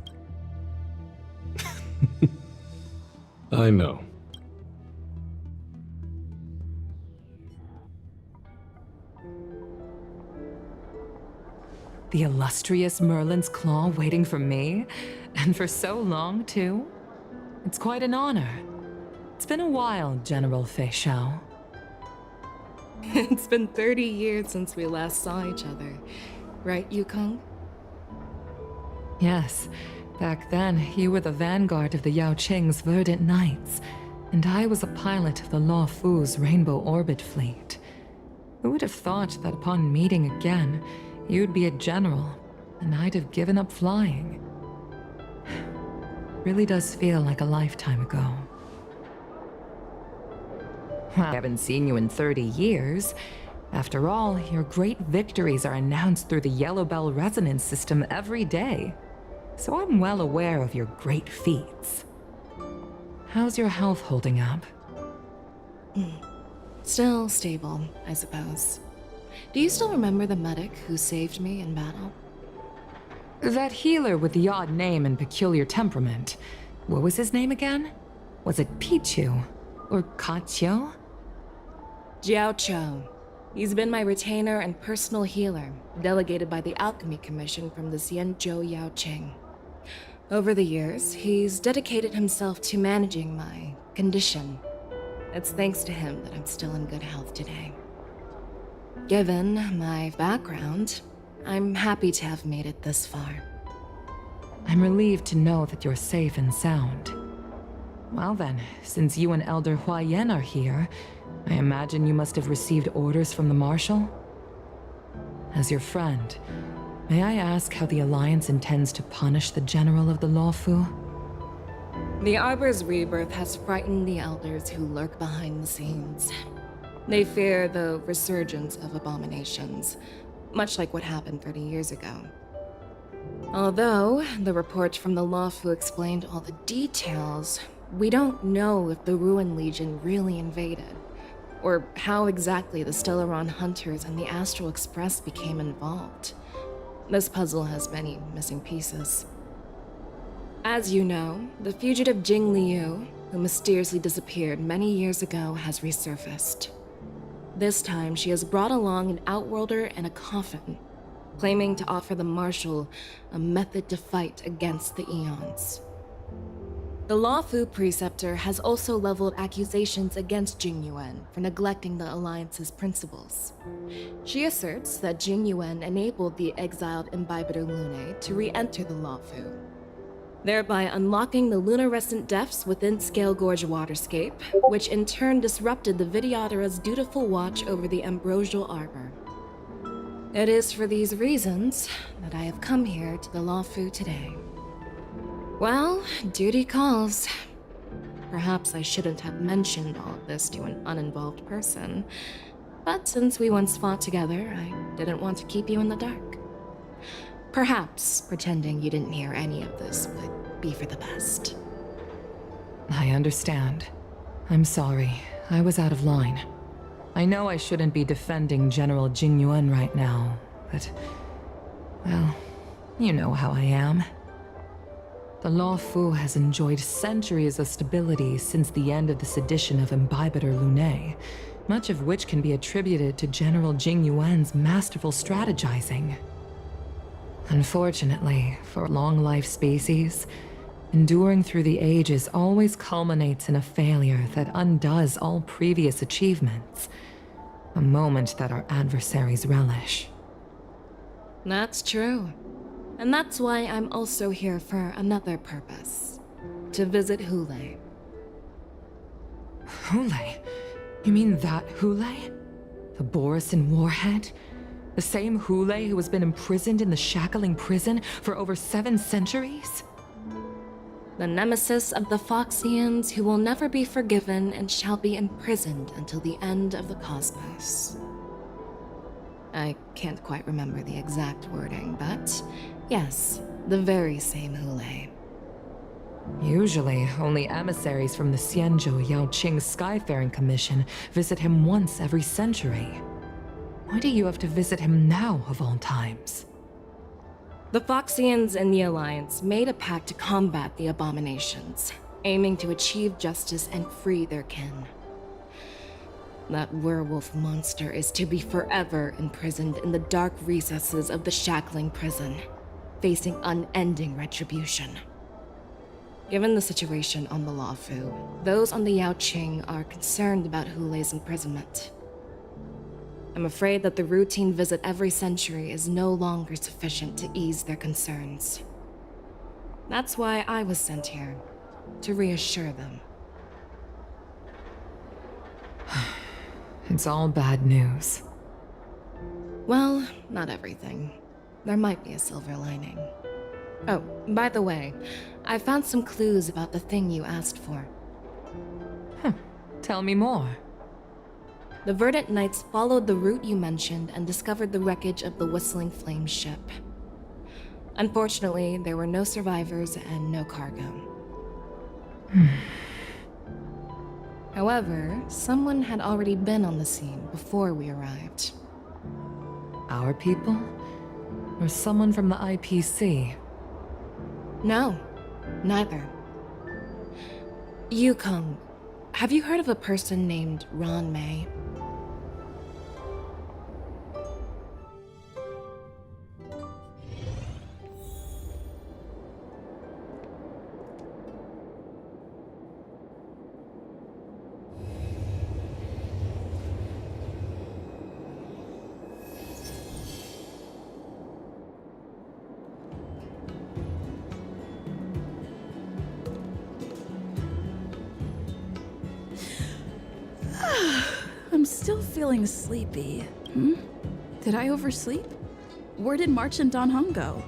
I know. The illustrious Merlin's Claw waiting for me? And for so long, too? It's quite an honor. It's been a while, General Fei Shao. It's been 30 years since we last saw each other. Right, Yukong? Yes. Back then, you were the vanguard of the Yao Qing's Verdant Knights, and I was a pilot of the Law Fu's Rainbow Orbit Fleet. Who would have thought that upon meeting again, you'd be a general, and I'd have given up flying? Really does feel like a lifetime ago. Well, I haven't seen you in 30 years. After all, your great victories are announced through the Yellow Bell resonance system every day. So I'm well aware of your great feats. How's your health holding up? Still stable, I suppose. Do you still remember the medic who saved me in battle? That healer with the odd name and peculiar temperament. What was his name again? Was it Pichu? Or Kachio? Jiao Cho. He's been my retainer and personal healer, delegated by the Alchemy Commission from the Xianzhou Yao Qing. Over the years, he's dedicated himself to managing my condition. It's thanks to him that I'm still in good health today. Given my background, I'm happy to have made it this far. I'm relieved to know that you're safe and sound. Well then, since you and Elder Huayan are here, I imagine you must have received orders from the Marshal? As your friend, may I ask how the Alliance intends to punish the General of the Lawfu? The Arbor's rebirth has frightened the elders who lurk behind the scenes. They fear the resurgence of abominations, much like what happened 30 years ago. Although the report from the Lawfu explained all the details, we don't know if the Ruin Legion really invaded, or how exactly the Stellaron Hunters and the Astral Express became involved. This puzzle has many missing pieces. As you know, the fugitive Jing Liu, who mysteriously disappeared many years ago, has resurfaced. This time, she has brought along an Outworlder and a coffin, claiming to offer the Marshal a method to fight against the Eons. The Lawfu Preceptor has also leveled accusations against Jing Yuan for neglecting the Alliance's principles. She asserts that Jing Yuan enabled the exiled Imbibitor Lunae to re-enter the Lawfu, thereby unlocking the lunarescent depths within Scale Gorge Waterscape, which in turn disrupted the Vidyadhara's dutiful watch over the Ambrosial Arbor. It is for these reasons that I have come here to the Lawfu today. Well, duty calls. Perhaps I shouldn't have mentioned all of this to an uninvolved person, but since we once fought together, I didn't want to keep you in the dark. Perhaps pretending you didn't hear any of this would be for the best. I understand. I'm sorry. I was out of line. I know I shouldn't be defending General Jing Yuan right now, but... well, you know how I am. The Lawfu has enjoyed centuries of stability since the end of the sedition of Imbibitor Lunae, much of which can be attributed to General Jing Yuan's masterful strategizing. Unfortunately, for long-life species, enduring through the ages always culminates in a failure that undoes all previous achievements, a moment that our adversaries relish. That's true. And that's why I'm also here for another purpose. To visit Hule. Hule? You mean that Hule? The Borisin warhead? The same Hule who has been imprisoned in the Shackling prison for over 7 centuries? The nemesis of the Foxians who will never be forgiven and shall be imprisoned until the end of the cosmos. I can't quite remember the exact wording, but yes, the very same Hule. Usually, only emissaries from the Xianzhou Yao Qing Skyfaring Commission visit him once every century. Why do you have to visit him now, of all times? The Foxians and the Alliance made a pact to combat the abominations. aiming to achieve justice and free their kin. That werewolf monster is to be forever imprisoned in the dark recesses of the shackling prison, facing unending retribution. Given the situation on the Luofu, those on the Yaoqing are concerned about Hulei's imprisonment. I'm afraid that the routine visit every century is no longer sufficient to ease their concerns. That's why I was sent here, to reassure them. It's all bad news. Well, not everything. There might be a silver lining. Oh, by the way, I found some clues about the thing you asked for. Tell me more. The Verdant Knights followed the route you mentioned and discovered the wreckage of the Whistling Flame ship. Unfortunately, there were no survivors and no cargo. However, someone had already been on the scene before we arrived. Our people? Or someone from the IPC? No, neither. Yukong, have you heard of a person named Ron May? I'm still feeling sleepy. Did I oversleep? Where did March and Don Hung go?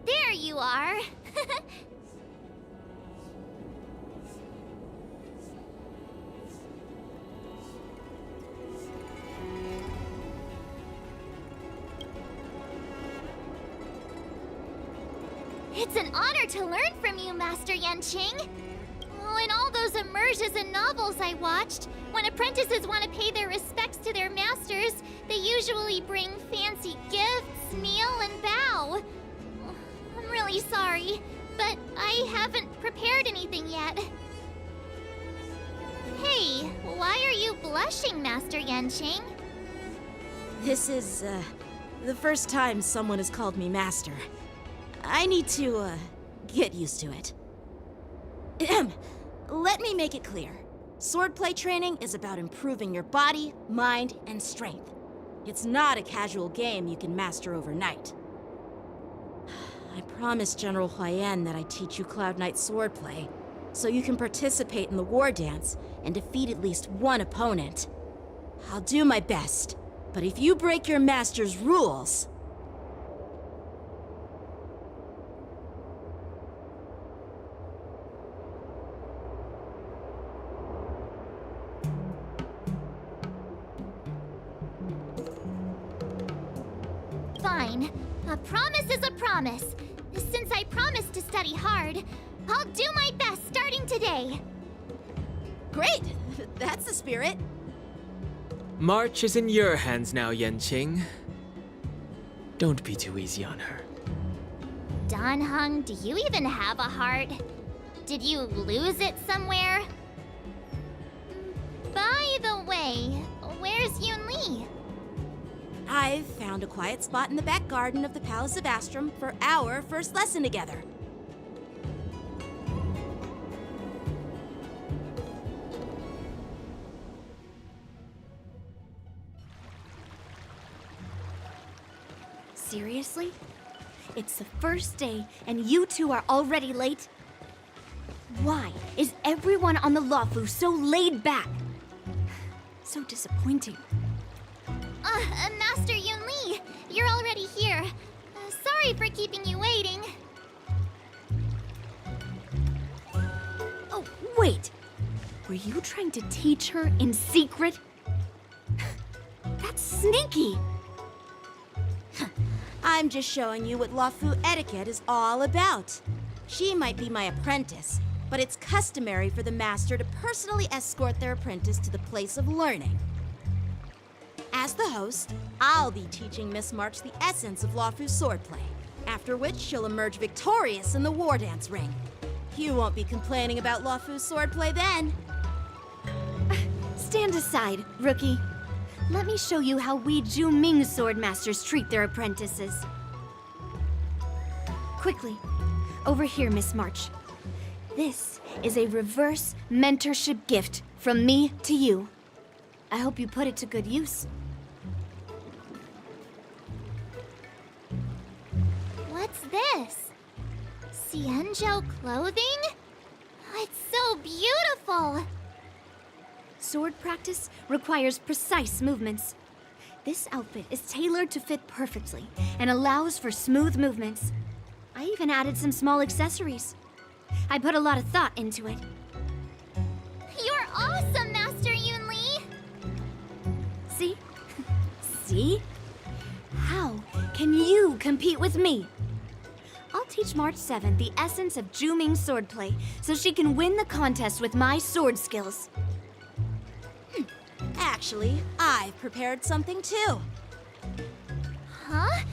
There you are. It's an honor to learn from you, Master Yanqing. Oh, in all those immersions and novels I watched, when apprentices want to pay their respects to their masters, they usually bring fancy gifts, kneel, and bow. I'm really sorry, but I haven't prepared anything yet. Hey, why are you blushing, Master Yanqing? This is, the first time someone has called me master. I need to, get used to it. Let me make it clear. Swordplay training is about improving your body, mind, and strength. It's not a casual game you can master overnight. I promised General Huayan that I'd teach you Cloud Knight swordplay, so you can participate in the war dance and defeat at least one opponent. I'll do my best, but if you break your master's rules... Fine. A promise is a promise. Since I promised to study hard, I'll do my best starting today. Great! That's the spirit. March is in your hands now, Yanqing. Don't be too easy on her. Don Hung, do you even have a heart? Did you lose it somewhere? By the way, where's Yun Li? I've found a quiet spot in the back garden of the Palace of Astrum for our first lesson together. Seriously? It's the first day and you two are already late? Why is everyone on the Luofu so laid back? So disappointing. Master Yun Li, you're already here. Sorry for keeping you waiting. Oh, wait! Were you trying to teach her in secret? That's sneaky! I'm just showing you what Luofu etiquette is all about. She might be my apprentice, but it's customary for the master to personally escort their apprentice to the place of learning. As the host, I'll be teaching Miss March the essence of Luofu's swordplay, after which she'll emerge victorious in the war dance ring. You won't be complaining about Luofu's swordplay then. Stand aside, rookie. Let me show you how we Ju-Ming swordmasters treat their apprentices. Quickly, over here, Miss March. This is a reverse mentorship gift from me to you. I hope you put it to good use. What's this? Xianzhou clothing? It's so beautiful! Sword practice requires precise movements. This outfit is tailored to fit perfectly and allows for smooth movements. I even added some small accessories. I put a lot of thought into it. You're awesome, Master Yunli! See? See? How can you compete with me? I'll teach March 7th the essence of Ju-Ming swordplay so she can win the contest with my sword skills. Actually, I've prepared something too. Huh?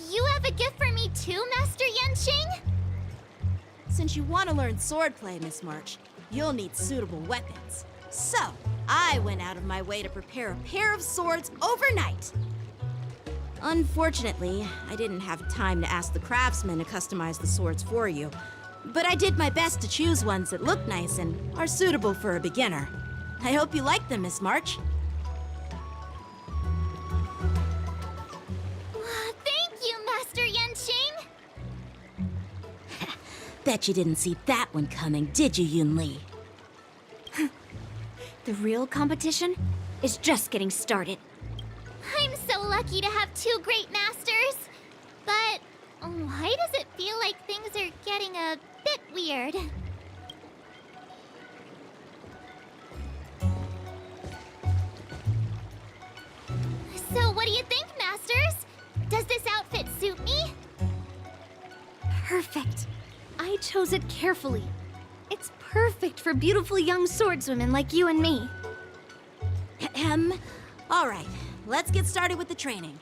You have a gift for me too, Master Yanqing? Since you want to learn swordplay, Miss March, you'll need suitable weapons. So, I went out of my way to prepare a pair of swords overnight. Unfortunately, I didn't have time to ask the craftsman to customize the swords for you. But I did my best to choose ones that look nice and are suitable for a beginner. I hope you like them, Miss March. Thank you, Master Yanqing! Bet you didn't see that one coming, did you, Yunli? The real competition is just getting started. I'm so lucky to have two great masters. But why does it feel like things are getting a bit weird? So what do you think, Masters? Does this outfit suit me? Perfect. I chose it carefully. It's perfect for beautiful young swordswomen like you and me. All right, let's get started with the training.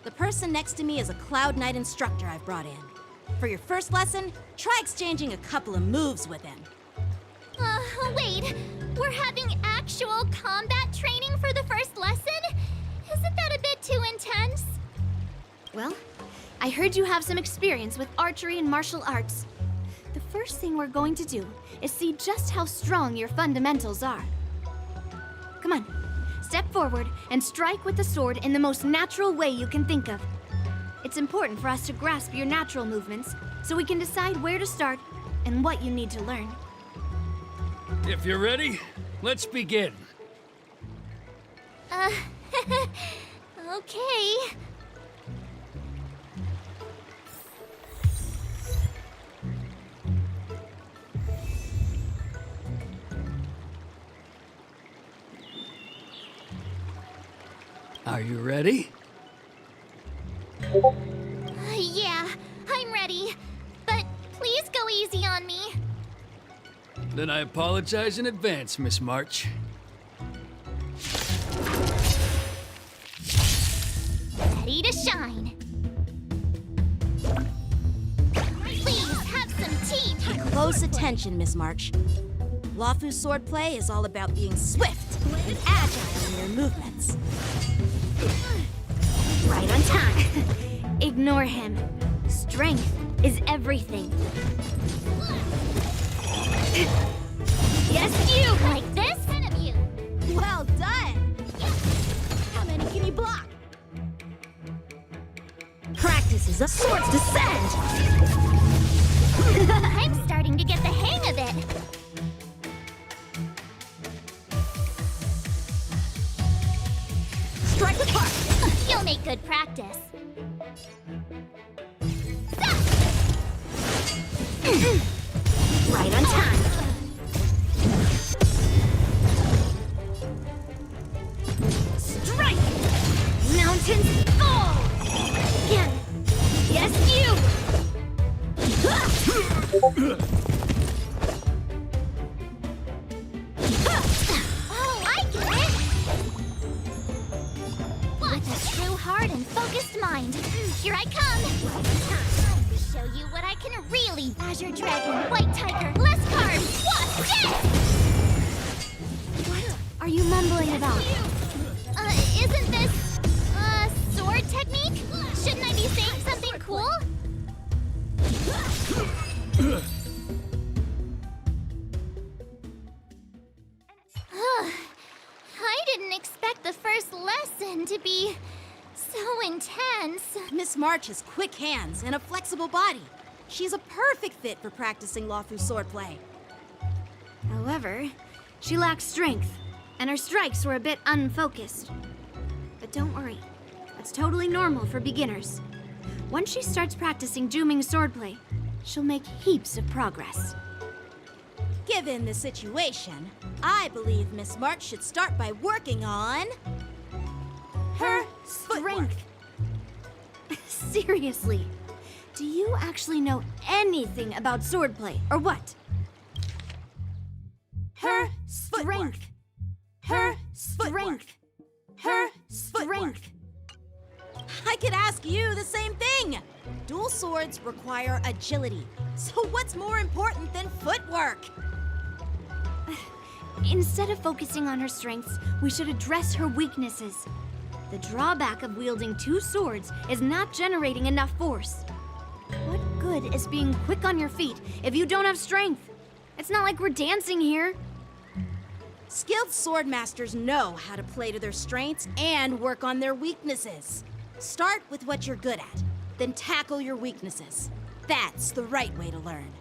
The person next to me is a Cloud Knight instructor I've brought in. For your first lesson, try exchanging a couple of moves with him. Wait. We're having actual combat training for the first lesson? Isn't that a bit too intense? Well, I heard you have some experience with archery and martial arts. The first thing we're going to do is see just how strong your fundamentals are. Come on, step forward and strike with the sword in the most natural way you can think of. It's important for us to grasp your natural movements so we can decide where to start and what you need to learn. If you're ready, let's begin. Okay. Are you ready? Yeah, I'm ready. But please go easy on me. Then I apologize in advance, Miss March. Ready to shine. Please have some tea. Pay close attention, Miss March. Luofu's swordplay is all about being swift and agile in your movements. Right on time. Ignore him. Strength is everything. Yes, you! Like this? 10 of you. Well done! How many can you block? Practice is a sword's descent! I'm starting to get the hang of it. Strike with heart! You'll make good practice. Right on time. Strike! Oh, I get it! With a true heart and focused mind, here I come! Time to show you what I can really. Azure Dragon, White Tiger, less carbs, what? Yes! What are you mumbling about? Isn't this, sword technique? Shouldn't I be saying something cool? I didn't expect the first lesson to be so intense. Miss March has quick hands and a flexible body. She's a perfect fit for practicing Lawfu swordplay. However, she lacks strength, and her strikes were a bit unfocused. But don't worry, that's totally normal for beginners. Once she starts practicing Juming swordplay, she'll make heaps of progress. Given the situation, I believe Miss March should start by working on her strength. Seriously, do you actually know anything about swordplay, or what? Her strength. Her strength. Her strength. I could ask you the same thing. Dual swords require agility. So what's more important than footwork? Instead of focusing on her strengths, we should address her weaknesses. The drawback of wielding two swords is not generating enough force. What good is being quick on your feet if you don't have strength? It's not like we're dancing here. Skilled sword masters know how to play to their strengths and work on their weaknesses. Start with what you're good at, then tackle your weaknesses. That's the right way to learn.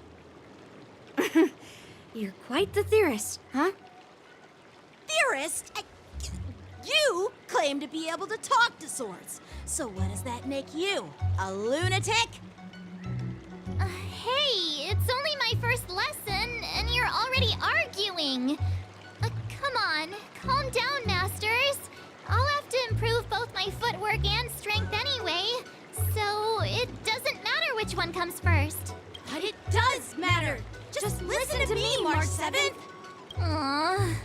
You're quite the theorist, huh? Theorist? You claim to be able to talk to swords. So what does that make you? A lunatic? Hey, it's only my first lesson, and you're already arguing. Come on, calm down, masters. I'll have to improve both my footwork and strength anyway, so it doesn't matter which one comes first. But it does matter. Just listen to me, March 7th. Aww.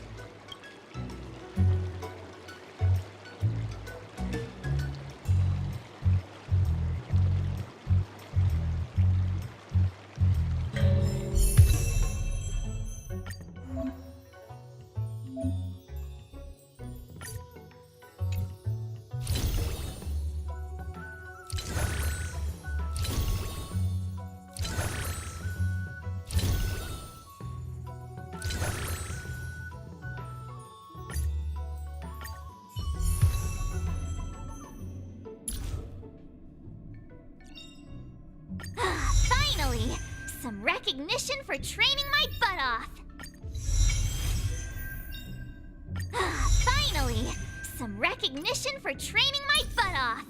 Finally! Some recognition for training my butt off! Finally! Some recognition for training my butt off!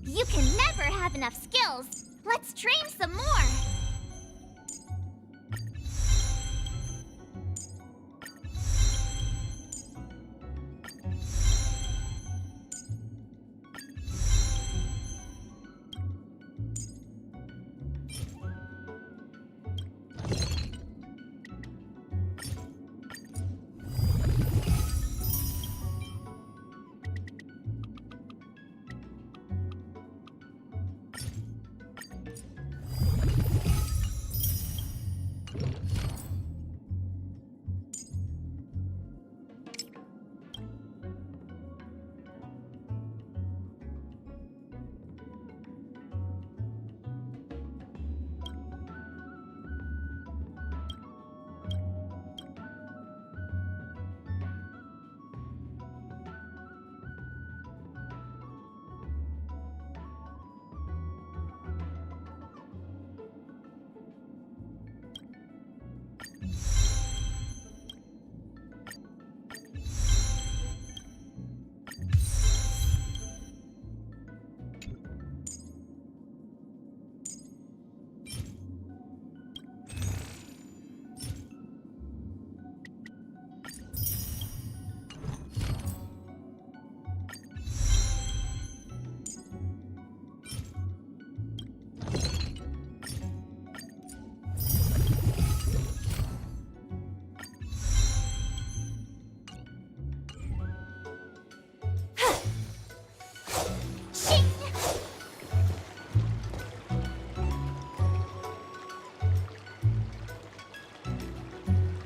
You can never have enough skills. Let's train some more.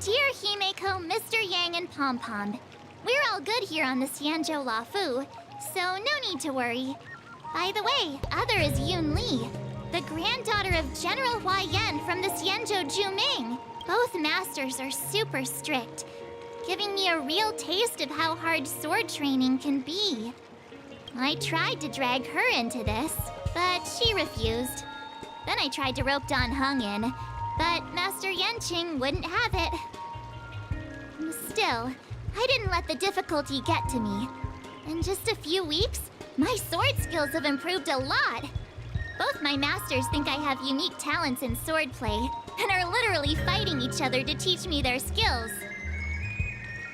Dear Himeko, Mr. Yang, and Pom Pom, we're all good here on the Xianzhou Lafu, so no need to worry. By the way, other is Yun Li, the granddaughter of General Hua Yan from the Xianzhou Juming. Both masters are super strict, giving me a real taste of how hard sword training can be. I tried to drag her into this, but she refused. Then I tried to rope Dan Heng in, but Master Yanqing wouldn't have it. Still, I didn't let the difficulty get to me. In just a few weeks, my sword skills have improved a lot. Both my masters think I have unique talents in swordplay, and are literally fighting each other to teach me their skills.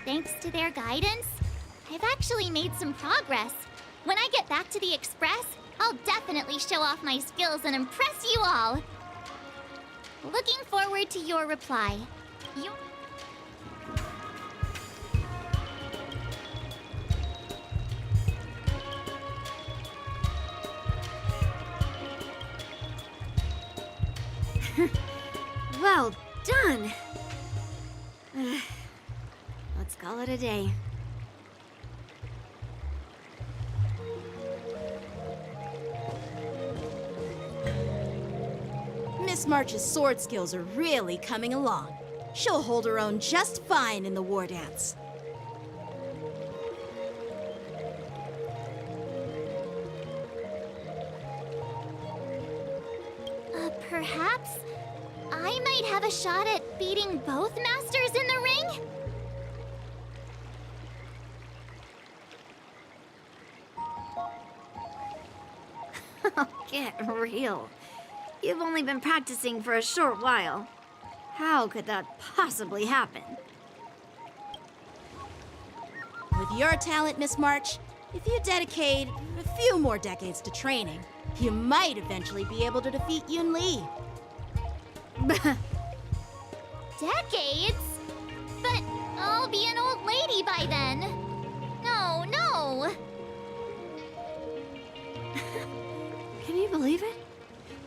Thanks to their guidance, I've actually made some progress. When I get back to the Express, I'll definitely show off my skills and impress you all. Looking forward to your reply. Well done. Let's call it a day. Miss March's sword skills are really coming along. She'll hold her own just fine in the war dance. Perhaps I might have a shot at beating both masters in the ring? Get real. You've only been practicing for a short while. How could that possibly happen? With your talent, Miss March, if you dedicate a few more decades to training, you might eventually be able to defeat Yun Li. Decades? But I'll be an old lady by then. No, no. Can you believe it?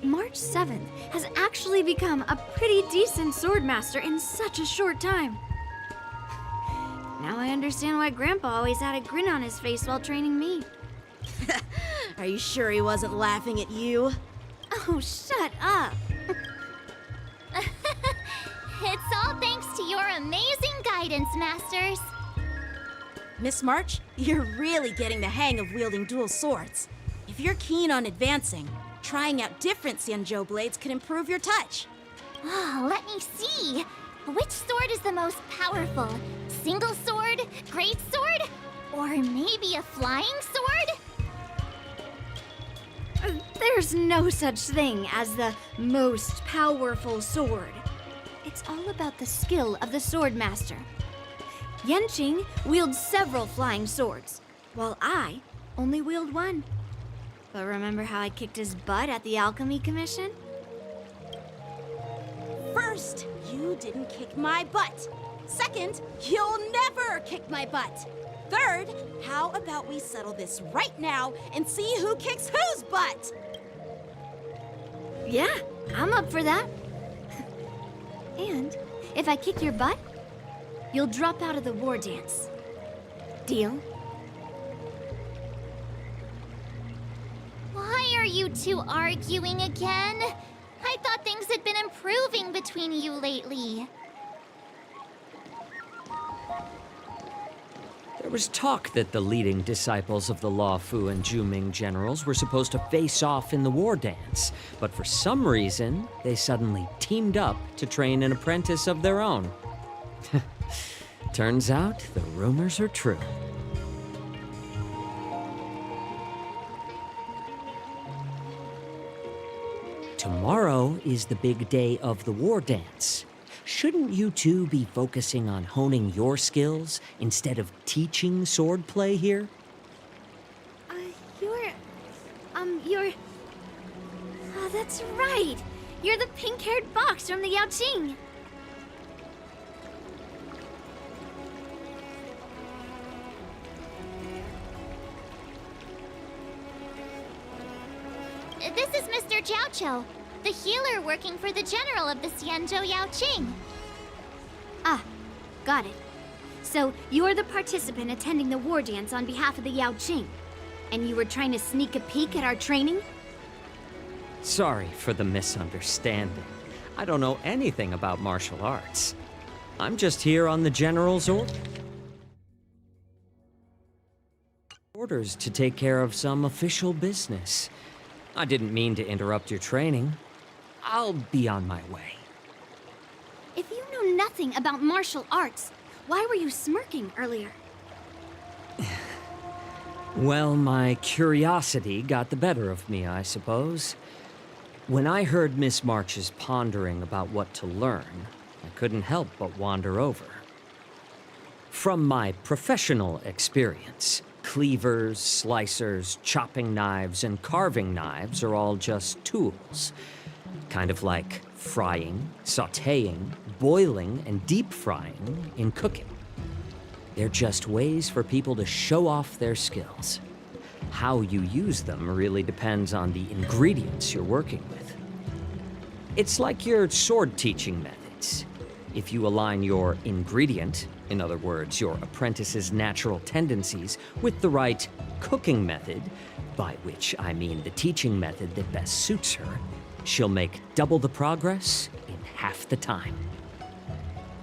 March 7th has actually become a pretty decent swordmaster in such a short time. Now I understand why Grandpa always had a grin on his face while training me. Are you sure he wasn't laughing at you? Oh, shut up! It's all thanks to your amazing guidance, Masters. Miss March, you're really getting the hang of wielding dual swords. If you're keen on advancing, trying out different Xianzhou blades could improve your touch. Oh, let me see. Which sword is the most powerful? Single sword? Great sword? Or maybe a flying sword? There's no such thing as the most powerful sword. It's all about the skill of the swordmaster. Yanqing wields several flying swords, while I only wield one. But remember how I kicked his butt at the Alchemy Commission? First, you didn't kick my butt. Second, you'll never kick my butt. Third, how about we settle this right now and see who kicks whose butt? Yeah, I'm up for that. And if I kick your butt, you'll drop out of the war dance. Deal? Why are you two arguing again? I thought things had been improving between you lately. There was talk that the leading disciples of the Law Fu and Juming generals were supposed to face off in the war dance, but for some reason, they suddenly teamed up to train an apprentice of their own. Turns out, the rumors are true. Tomorrow is the big day of the war dance. Shouldn't you two be focusing on honing your skills instead of teaching swordplay here? You're... Oh, that's right! You're the pink-haired box from the Yaoqing! This is Mr. Jiaoqiu, the healer working for the general of the Xianzhou Yaoqing. Ah, got it. So, you're the participant attending the war dance on behalf of the Yaoqing, and you were trying to sneak a peek at our training? Sorry for the misunderstanding. I don't know anything about martial arts. I'm just here on the general's orders to take care of some official business. I didn't mean to interrupt your training. I'll be on my way. If you know nothing about martial arts, why were you smirking earlier? Well, my curiosity got the better of me, I suppose. When I heard Miss March's pondering about what to learn, I couldn't help but wander over. From my professional experience, cleavers, slicers, chopping knives, and carving knives are all just tools. Kind of like frying, sautéing, boiling, and deep frying in cooking. They're just ways for people to show off their skills. How you use them really depends on the ingredients you're working with. It's like your sword teaching methods. If you align your ingredient, in other words, your apprentice's natural tendencies, with the right cooking method, by which I mean the teaching method that best suits her, she'll make double the progress in half the time.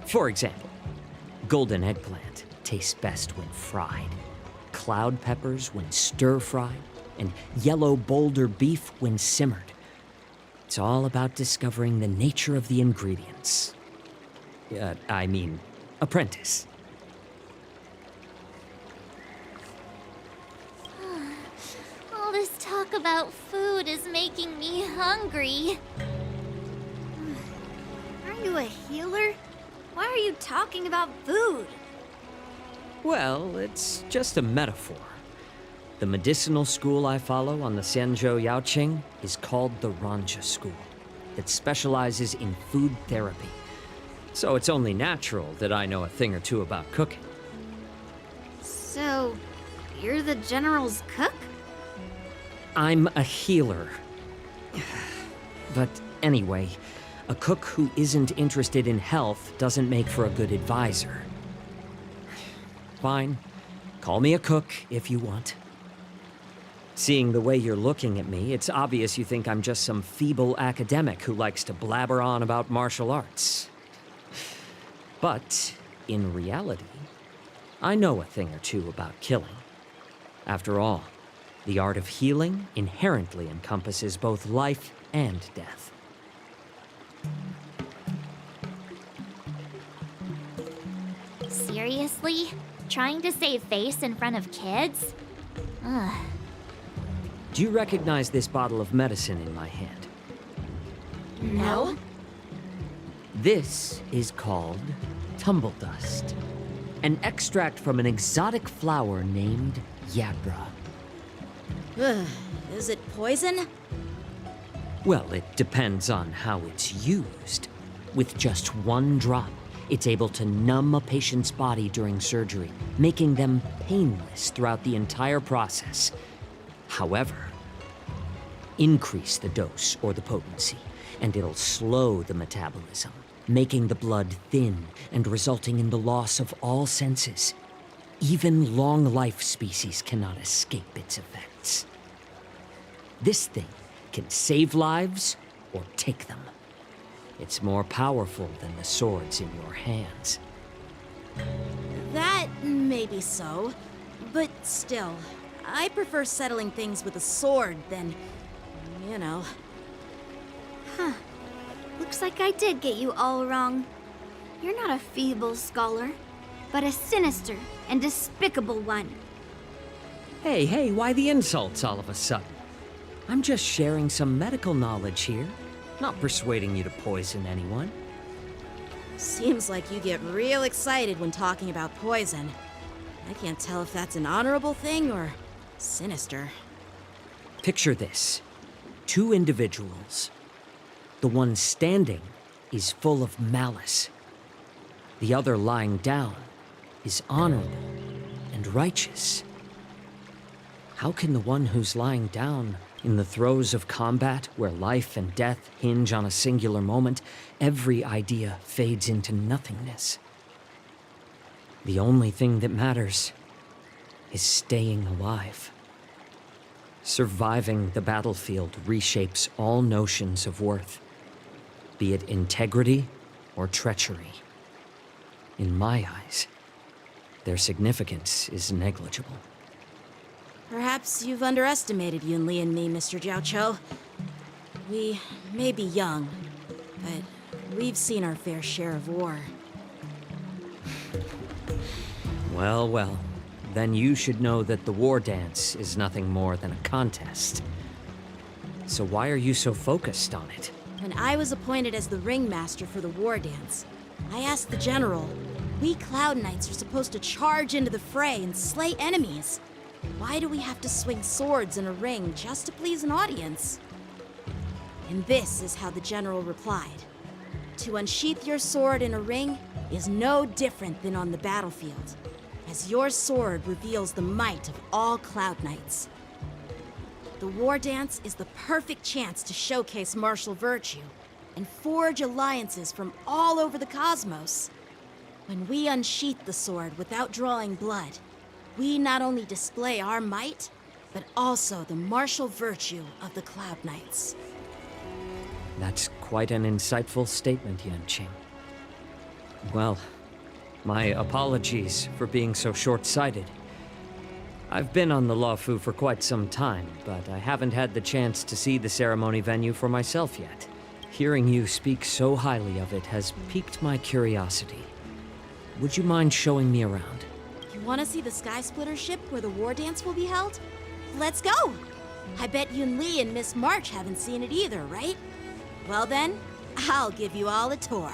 For example, golden eggplant tastes best when fried, cloud peppers when stir-fried, and yellow boulder beef when simmered. It's all about discovering the nature of the ingredients. Apprentice. All this talk about food is making me hungry. Are you a healer? Why are you talking about food? Well, it's just a metaphor. The medicinal school I follow on the Xianzhou Yaoqing is called the Ranja School, that specializes in food therapy. So it's only natural that I know a thing or two about cooking. So, you're the general's cook? I'm a healer. But anyway, a cook who isn't interested in health doesn't make for a good advisor. Fine. Call me a cook if you want. Seeing the way you're looking at me, it's obvious you think I'm just some feeble academic who likes to blabber on about martial arts. But, in reality, I know a thing or two about killing. After all, the art of healing inherently encompasses both life and death. Seriously? Trying to save face in front of kids? Ugh. Do you recognize this bottle of medicine in my hand? No? This is called tumble dust, an extract from an exotic flower named Yabra. Ugh, is it poison? Well, it depends on how it's used. With just one drop, it's able to numb a patient's body during surgery, making them painless throughout the entire process. However, increase the dose or the potency, and it'll slow the metabolism, making the blood thin and resulting in the loss of all senses. Even long-life species cannot escape its effects. This thing can save lives or take them. It's more powerful than the swords in your hands. That maybe so. But still, I prefer settling things with a sword than, you know. Huh. Looks like I did get you all wrong. You're not a feeble scholar, but a sinister and despicable one. Hey, why the insults all of a sudden? I'm just sharing some medical knowledge here, not persuading you to poison anyone. Seems like you get real excited when talking about poison. I can't tell if that's an honorable thing or sinister. Picture this. 2 individuals. The one standing is full of malice. The other lying down is honorable and righteous. How can the one who's lying down in the throes of combat, where life and death hinge on a singular moment, every idea fades into nothingness? The only thing that matters is staying alive. Surviving the battlefield reshapes all notions of worth, be it integrity or treachery. In my eyes, their significance is negligible. Perhaps you've underestimated Yunli and me, Mr. Jiaoqiu. We may be young, but we've seen our fair share of war. Well, then you should know that the war dance is nothing more than a contest. So why are you so focused on it? When I was appointed as the ringmaster for the war dance, I asked the general, we Cloud Knights are supposed to charge into the fray and slay enemies. Why do we have to swing swords in a ring just to please an audience? And this is how the general replied. To unsheath your sword in a ring is no different than on the battlefield, as your sword reveals the might of all Cloud Knights. The war dance is the perfect chance to showcase martial virtue and forge alliances from all over the cosmos. When we unsheath the sword without drawing blood, we not only display our might, but also the martial virtue of the Cloud Knights. That's quite an insightful statement, Yanqing. Well, my apologies for being so short-sighted. I've been on the Luofu for quite some time, but I haven't had the chance to see the ceremony venue for myself yet. Hearing you speak so highly of it has piqued my curiosity. Would you mind showing me around? You want to see the Sky Splitter ship where the war dance will be held? Let's go! I bet Yunli and Miss March haven't seen it either, right? Well then, I'll give you all a tour.